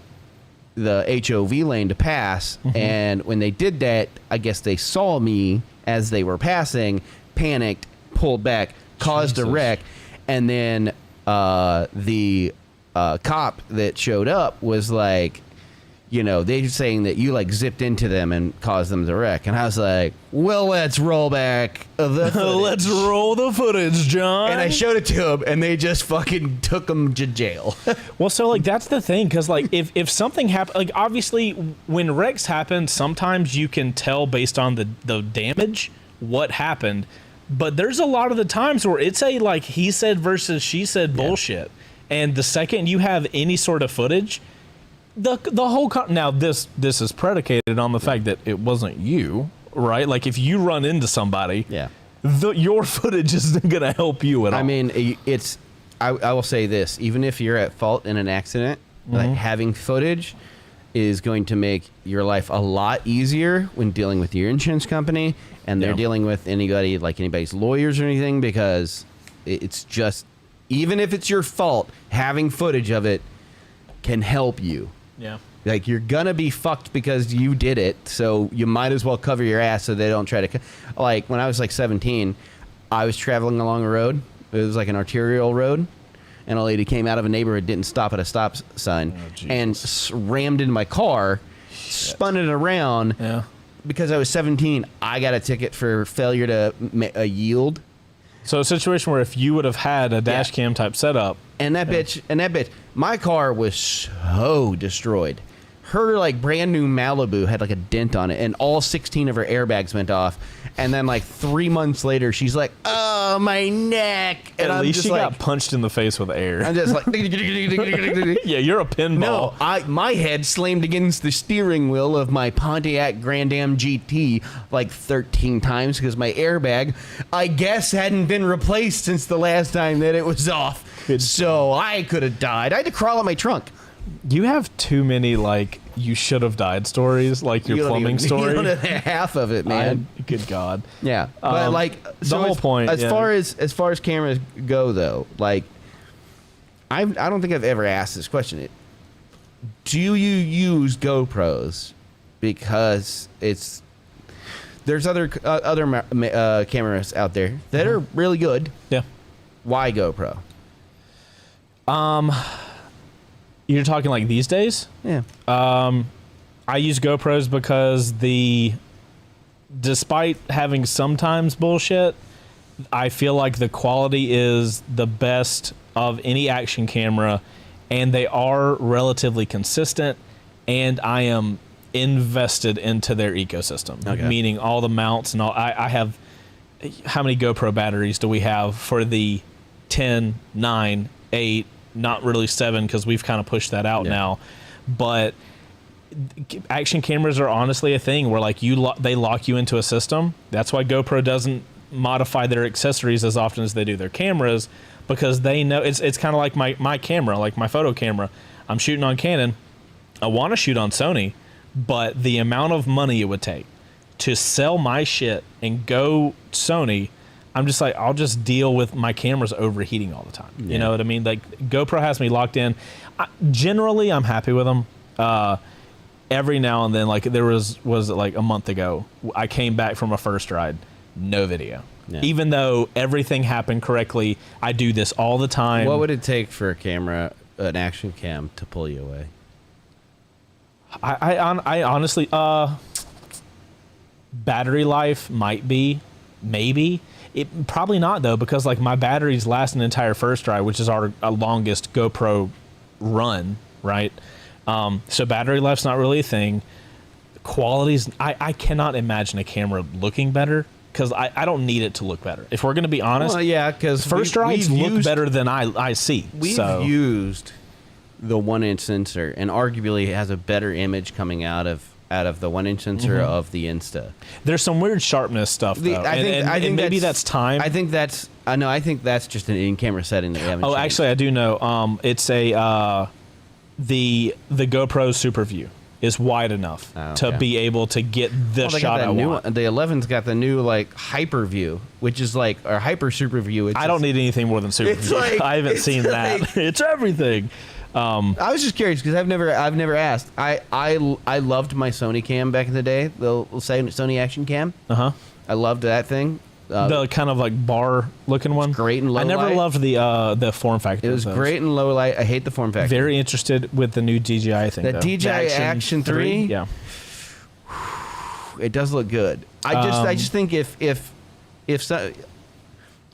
the HOV lane to pass. And when they did that, I guess they saw me as they were passing, panicked, pulled back, caused a wreck, and then the cop that showed up was like, they're saying that you like zipped into them and caused them to wreck, and I was like, well, let's roll back the footage. Let's roll the footage, John. And I showed it to them, and they just fucking took them to jail. Well, so like that's the thing, because like if something happened, like obviously when wrecks happen, sometimes you can tell based on the damage what happened. But there's a lot of the times where it's a like he said versus she said bullshit, and the second you have any sort of footage, the whole now this is predicated on the fact that it wasn't you, right? Like if you run into somebody, your footage isn't gonna help you at all. I mean, I will say this: even if you're at fault in an accident, like having footage is going to make your life a lot easier when dealing with your insurance company and they're dealing with anybody's lawyers or anything, because it's just, even if it's your fault, having footage of it can help you. Yeah. Like, you're gonna be fucked because you did it, so you might as well cover your ass so they don't try to... Like, when I was like 17, I was traveling along a road. It was like an arterial road. And a lady came out of a neighborhood, didn't stop at a stop sign, and rammed into my car, spun it around. Yeah. Because I was 17, I got a ticket for failure to yield. So a situation where if you would have had a dash cam type setup, and that bitch, my car was so destroyed. Her like brand new Malibu had like a dent on it, and all 16 of her airbags went off. And then like 3 months later, she's like, "Oh, my neck!" And at least she got punched in the face with air. I'm just like, yeah, you're a pinball. No, my head slammed against the steering wheel of my Pontiac Grand Am GT like 13 times because my airbag, I guess, hadn't been replaced since the last time that it was off. So I could have died. I had to crawl out my trunk. You have too many like you should have died stories, like your plumbing story. You don't have half of it, man. Good God. Yeah, but like the whole point. As far as cameras go, though, like I don't think I've ever asked this question. Do you use GoPros? Because there's other cameras out there that are really good. Yeah. Why GoPro? You're talking like these days? Yeah. I use GoPros because despite having sometimes bullshit, I feel like the quality is the best of any action camera, and they are relatively consistent, and I am invested into their ecosystem. Okay. Meaning all the mounts and all. I have, how many GoPro batteries do we have for the 10, 9, 8, not really 7 because we've kind of pushed that out now, but action cameras are honestly a thing where like they lock you into a system. That's why GoPro doesn't modify their accessories as often as they do their cameras, because they know it's kind of like my camera, like my photo camera. I'm shooting on Canon. I want to shoot on Sony, but the amount of money it would take to sell my shit and go Sony, I'm just like, I'll just deal with my cameras overheating all the time. You know what I mean? Like GoPro has me locked in. Generally, I'm happy with them. Every now and then, like there was it like a month ago, I came back from a first ride, no video. Yeah. Even though everything happened correctly, I do this all the time. What would it take for a camera, an action cam, to pull you away? I honestly, battery life might be, maybe. It probably not though, because like my batteries last an entire first ride, which is our longest GoPro run, right? So battery life's not really a thing. Qualities, I cannot imagine a camera looking better, because I don't need it to look better. If we're going to be honest, well, yeah, because first rides look better than I see. We've used the 1-inch sensor, and arguably has a better image coming out of the 1-inch sensor of the Insta. There's some weird sharpness stuff though. I think maybe that's time. I think that's just an in-camera setting that we haven't. Oh, changed. actually, I do know. It's the GoPro Super View is wide enough to be able to get the shot I want. The 11's got the new like hyper view, which is like or hyper super view. I don't need anything more than super view. Like, I haven't seen that. It's everything. I was just curious because I've never asked. I loved my Sony cam back in the day. The Sony Action Cam. I loved that thing. The kind of like bar looking one. Great and low I never light. loved the form factor. It was great and low light. I hate the form factor. Very interested with the new DJI thing. The though. DJI Action 3. Yeah. It does look good. I just think if so,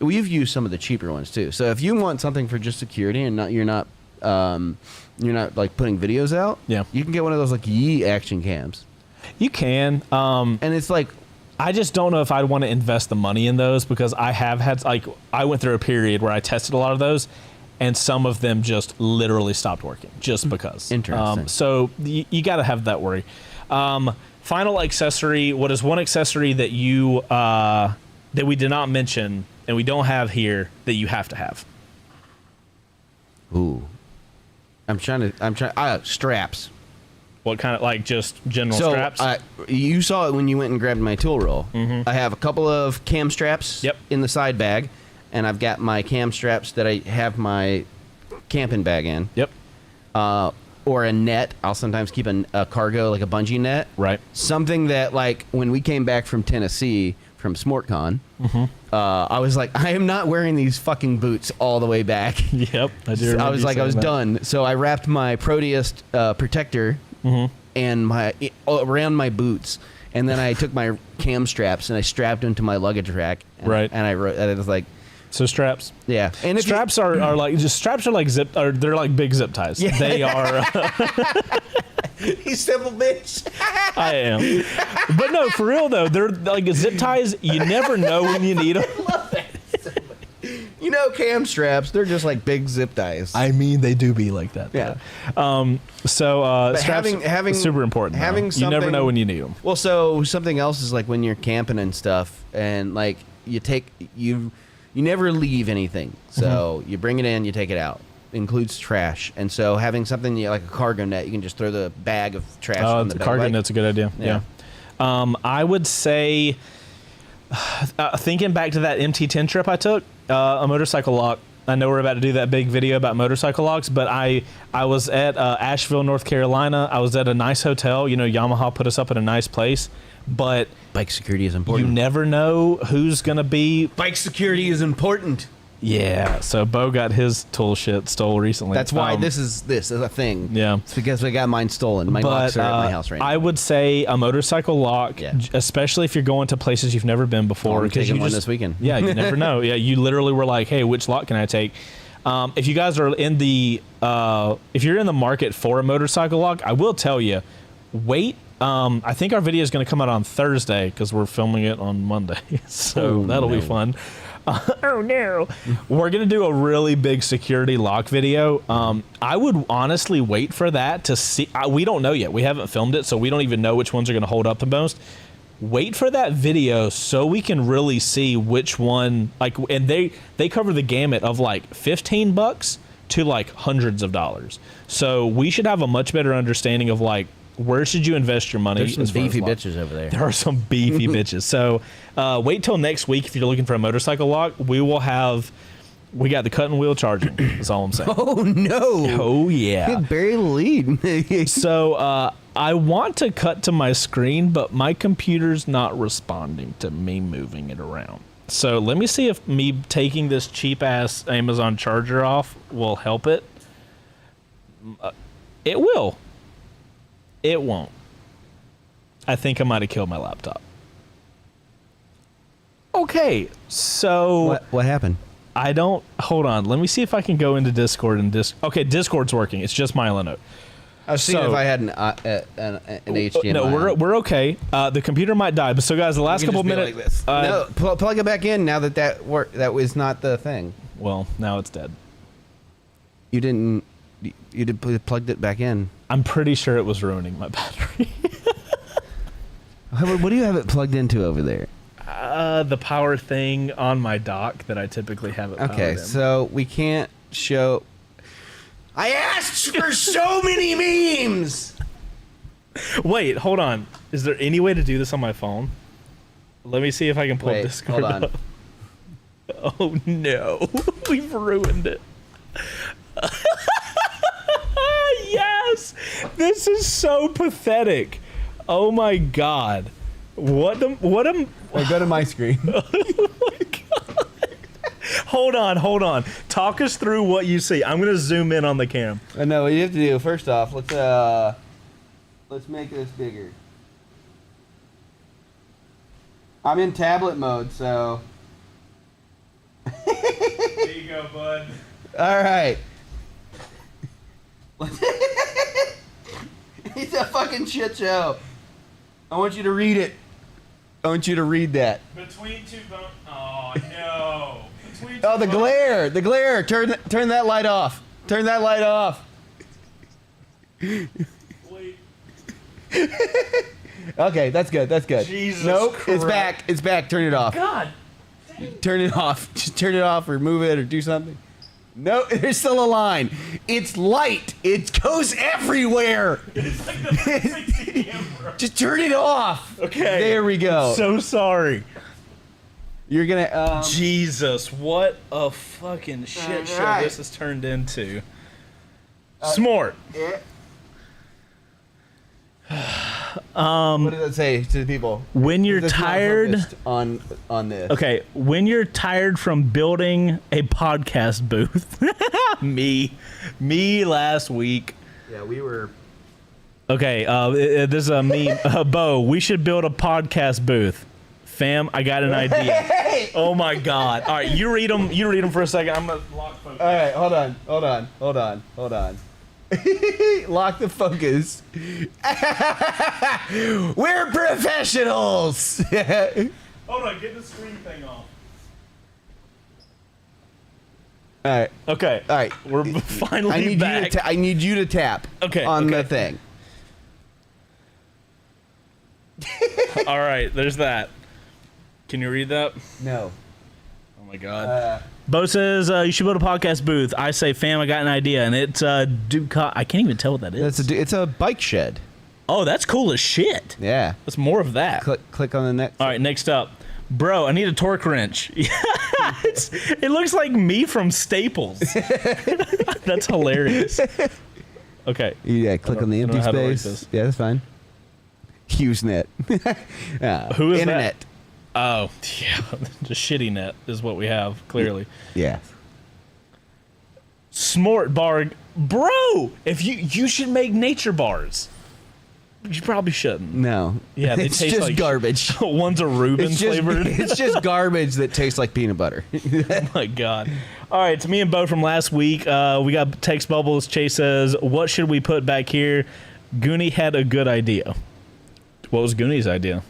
we've used some of the cheaper ones too. So if you want something for just security and you're not like putting videos out, you can get one of those like Yi action cams. You can, and it's like, I just don't know if I'd want to invest the money in those, because I have had I went through a period where I tested a lot of those, and some of them just literally stopped working just because. Interesting. So you got to have that worry. Final accessory. What is one accessory that you that we did not mention and we don't have here that you have to have? Ooh, I'm trying. Straps. What kind of, like, just general straps? You saw it when you went and grabbed my tool roll. I have a couple of cam straps in the side bag, and I've got my cam straps that I have my camping bag in. Or a net. I'll sometimes keep a cargo, like a bungee net. Right. Something that, like, when we came back from Tennessee, from SMORTCon, I was like, I am not wearing these fucking boots all the way back. Yep. I was like, I was done. So I wrapped my Proteus protector and around my boots, and then I took my cam straps and I strapped them to my luggage rack. And I was like, so straps. Yeah. And straps are like they're like big zip ties. Yeah. They are. You simple bitch. I am. But no, for real though, they're like zip ties. You never know when you need them. I love that. You know, cam straps, they're just like big zip ties. I mean, they do be like that. Yeah. So straps having super important. You never know when you need them. Well, so something else is like when you're camping and stuff, and like you never leave anything. So you bring it in, you take it out. Includes trash, and so having something like a cargo net, you can just throw the bag of trash. On the cargo net's a good idea. Yeah. I would say, thinking back to that MT10 trip I took, a motorcycle lock. I know we're about to do that big video about motorcycle locks, but I was at Asheville, North Carolina. I was at a nice hotel. You know, Yamaha put us up at a nice place, but bike security is important. You never know who's gonna be. Bike security is important. Yeah, so Beau got his tool shit stole recently. That's why this is a thing. Yeah. It's because I got mine stolen. My locks are at my house right now. I would say a motorcycle lock, Yeah. especially if you're going to places you've never been before. I'm taking you one this weekend. Yeah, you never know. Yeah, you literally were like, hey, which lock can I take? If you guys are in the, if you're in the market for a motorcycle lock, I will tell you, wait. I think our video is going to come out on Thursday because we're filming it on Monday. So that'll be fun. Oh no. We're going to do a really big security lock video. I would honestly wait for that to see. We don't know yet. We haven't filmed it, so we don't even know which ones are going to hold up the most. Wait for that video so we can really see which one, like, and they cover the gamut of like $15 to like hundreds of dollars. So we should have a much better understanding of like, where should you invest your money? There's some beefy bitches over there. There are some beefy bitches. So wait till next week if you're looking for a motorcycle lock. We got the cut and wheel charging. That's all I'm saying. Oh no! Oh yeah. Bury the lead. So I want to cut to my screen, but my computer's not responding to me moving it around. So let me see if me taking this cheap ass Amazon charger off will help it. It will. It won't. I think I might have killed my laptop. Okay, so What happened? I don't. Hold on. Let me see if I can go into Discord and Okay, Discord's working. It's just Mylanote. I was seeing So- if I had an HDMI. No, we're okay. The computer might die, but so guys, the last You can couple just be minutes. like this. No, plug it back in now that worked. That was not the thing. Well, now it's dead. You didn't. You plugged it back in. I'm pretty sure it was ruining my battery. What do you have it plugged into over there? The power thing on my dock that I typically have it. Okay, powered in. so we can't show. I asked for so many memes. Wait, hold on. Is there any way to do this on my phone? Let me see if I can pull Wait, Discord hold on. up. Oh no, we've ruined it. Yes, this is so pathetic. Oh my god, what am? Go to my screen. Hold on. Talk us through what you see. I'm gonna zoom in on the cam. No, what you have to do first off, let's make this bigger. I'm in tablet mode, so. There you go, bud. All right. It's a fucking shit show. I want you to read it. I want you to read that. Between two bones. Oh no. Between Oh, the glare! The glare! Turn that light off. Turn that light off. Wait. Okay, that's good. That's good. Jesus nope, Christ. it's back. It's back. Turn it off. God. Turn it off. Just turn it off or move it or do something. No, there's still a line. It's light. It goes everywhere. It's like the 360 camera. Just turn it off. Okay. There we go. So sorry. You're gonna. Jesus, what a fucking shit show Alright. this has turned into. Smart. What does it say to the people? When you're That's not tired. focused on this. Okay, when you're tired from building a podcast booth. Me last week. Yeah, we were. Okay, this is a meme. Beau, we should build a podcast booth. Fam, I got an idea. Hey! Oh my god. All right, you read them. You read them for a second. I'm gonna lock focus. All right, hold on. Lock the focus. We're professionals. Hold on, get the screen thing off. All right. Okay. All right. We're finally I need back. you to. I need you to tap. Okay, On okay. the thing. All right, there's that. Can you read that? No. Oh my god. Beau says you should build a podcast booth. I say, fam, I got an idea, and it's Ducat. I can't even tell what that is. It's a bike shed. Oh, that's cool as shit. Yeah. That's more of that. Click on the next. All right, next up. Bro, I need a torque wrench. It looks like me from Staples. That's hilarious. Okay. Yeah. Click on the I don't empty know how to write space. this. Yeah, that's fine. Usenet. Who is that? Internet. Oh, yeah. Just shitty net is what we have, clearly. Yeah. Smart bar. Bro, if you should make nature bars. You probably shouldn't. No. Yeah, they It's taste just like garbage. One's a Reuben It's just, flavored. it's just garbage that tastes like peanut butter. Oh my god. All right, to me and Beau from last week, we got text bubbles. Chase says, what should we put back here? Goonie had a good idea. What was Goonie's idea?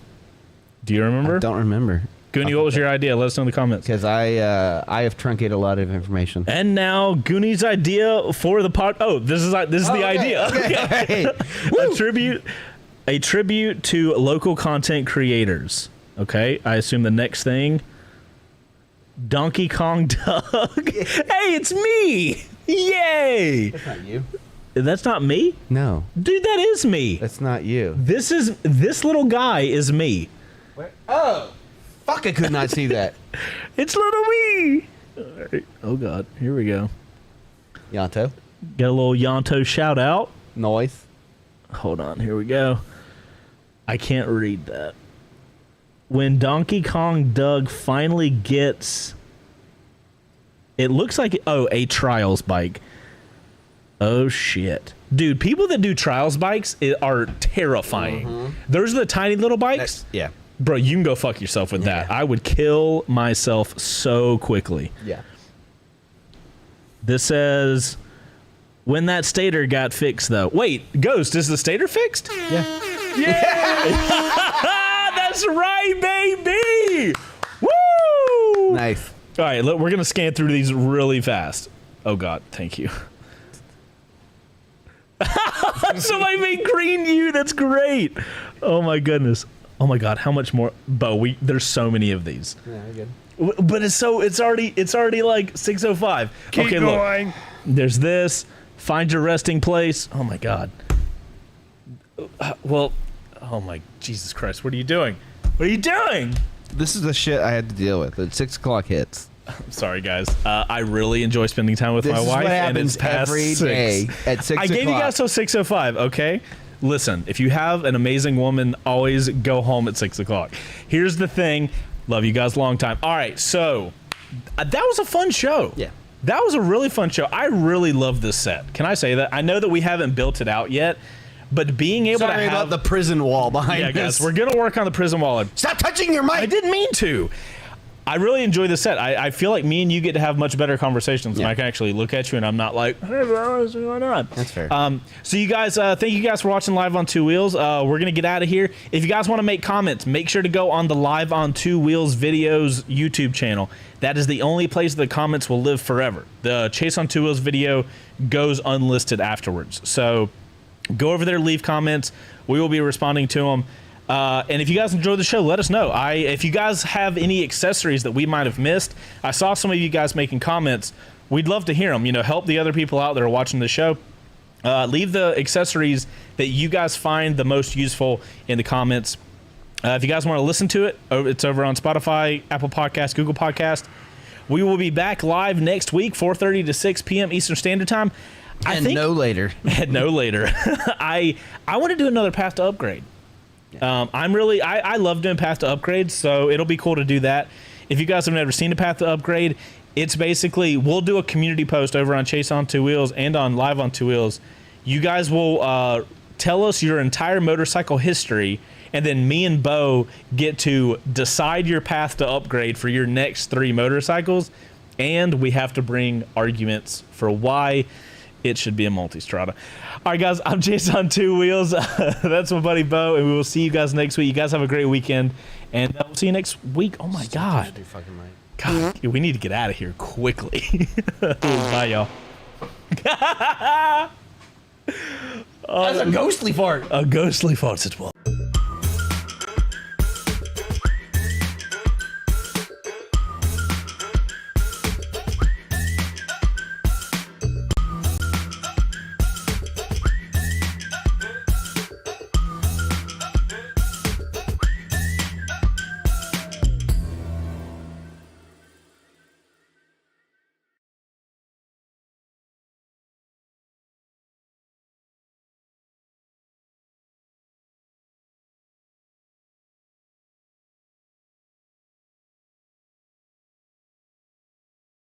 Do you remember? I don't remember. Goonie, what was your idea? Let us know in the comments. Because I have truncated a lot of information. And now Goonie's idea for the pod. Oh, this is the idea. Okay. A tribute to local content creators. Okay, I assume the next thing. Donkey Kong Doug. Hey, it's me! Yay! That's not you. That's not me, No, dude. That is me. that's not you. This little guy is me. Oh, fuck! I could not see that. It's little me. All right. Oh god, here we go. Yanto. Got a little Yanto shout out. Noise. Hold on, here we go. I can't read that. When Donkey Kong Doug finally gets... It looks like... Oh, a Trials bike. Oh, shit. Dude, people that do Trials bikes are terrifying. Those are the tiny little bikes. Yeah. Bro, you can go fuck yourself with that. I would kill myself so quickly. Yeah. This says... When that stator got fixed, though. Wait, Ghost, is the stator fixed? Yeah. That's right, baby! Woo! Nice. All right, look, we're going to scan through these really fast. Oh, God, thank you. Somebody made green you. That's great. Oh, my goodness. Oh, my God, how much more? Beau, there's so many of these. Yeah, good. But it's already like 6:05. Keep okay, going. Look. There's this. Find your resting place. Oh my god. Well, oh my Jesus Christ! What are you doing? What are you doing? This is the shit I had to deal with. At 6 o'clock hits. I'm sorry, guys. I really enjoy spending time with This my is wife, what and it's happens past every 6. day at 6 I gave you guys till 6:05. Okay. Listen, if you have an amazing woman, always go home at 6 o'clock. Here's the thing. Love you guys long time. All right, so that was a fun show. Yeah. That was a really fun show. I really love this set. Can I say that? I know that we haven't built it out yet, but being able Sorry to have about the prison wall behind yeah, us. guys, we're gonna work on the prison wall. Stop touching your mic. I didn't mean to. I really enjoy the set. I feel like me and you get to have much better conversations when Yeah. I can actually look at you and I'm not like, hey, bro, what's going on? That's fair. So you guys, thank you guys for watching Live on Two Wheels. We're going to get out of here. If you guys want to make comments, make sure to go on the Live on Two Wheels videos YouTube channel. That is the only place the comments will live forever. The Chase on Two Wheels video goes unlisted afterwards. So go over there, leave comments. We will be responding to them. And if you guys enjoyed the show, let us know. If you guys have any accessories that we might have missed, I saw some of you guys making comments. We'd love to hear them. You know, help the other people out that are watching the show. Leave the accessories that you guys find the most useful in the comments. If you guys want to listen to it, it's over on Spotify, Apple Podcast, Google Podcast. We will be back live next week, 4:30 to 6 p.m. Eastern Standard Time. No later. And no later. I want to do another Path to Upgrade. I love doing Path to Upgrade, so it'll be cool to do that. If you guys have never seen a Path to Upgrade, it's basically, we'll do a community post over on Chase on Two Wheels and on Live on Two Wheels. You guys will tell us your entire motorcycle history, and then me and Beau get to decide your path to upgrade for your next 3 motorcycles, and we have to bring arguments for why it should be a multi-strada. All right, guys, I'm Chase on Two Wheels. That's my buddy Beau, and we will see you guys next week. You guys have a great weekend, and we'll see you next week. Oh, my God. God, we need to get out of here quickly. Bye, y'all. That's a ghostly fart. A ghostly faucet.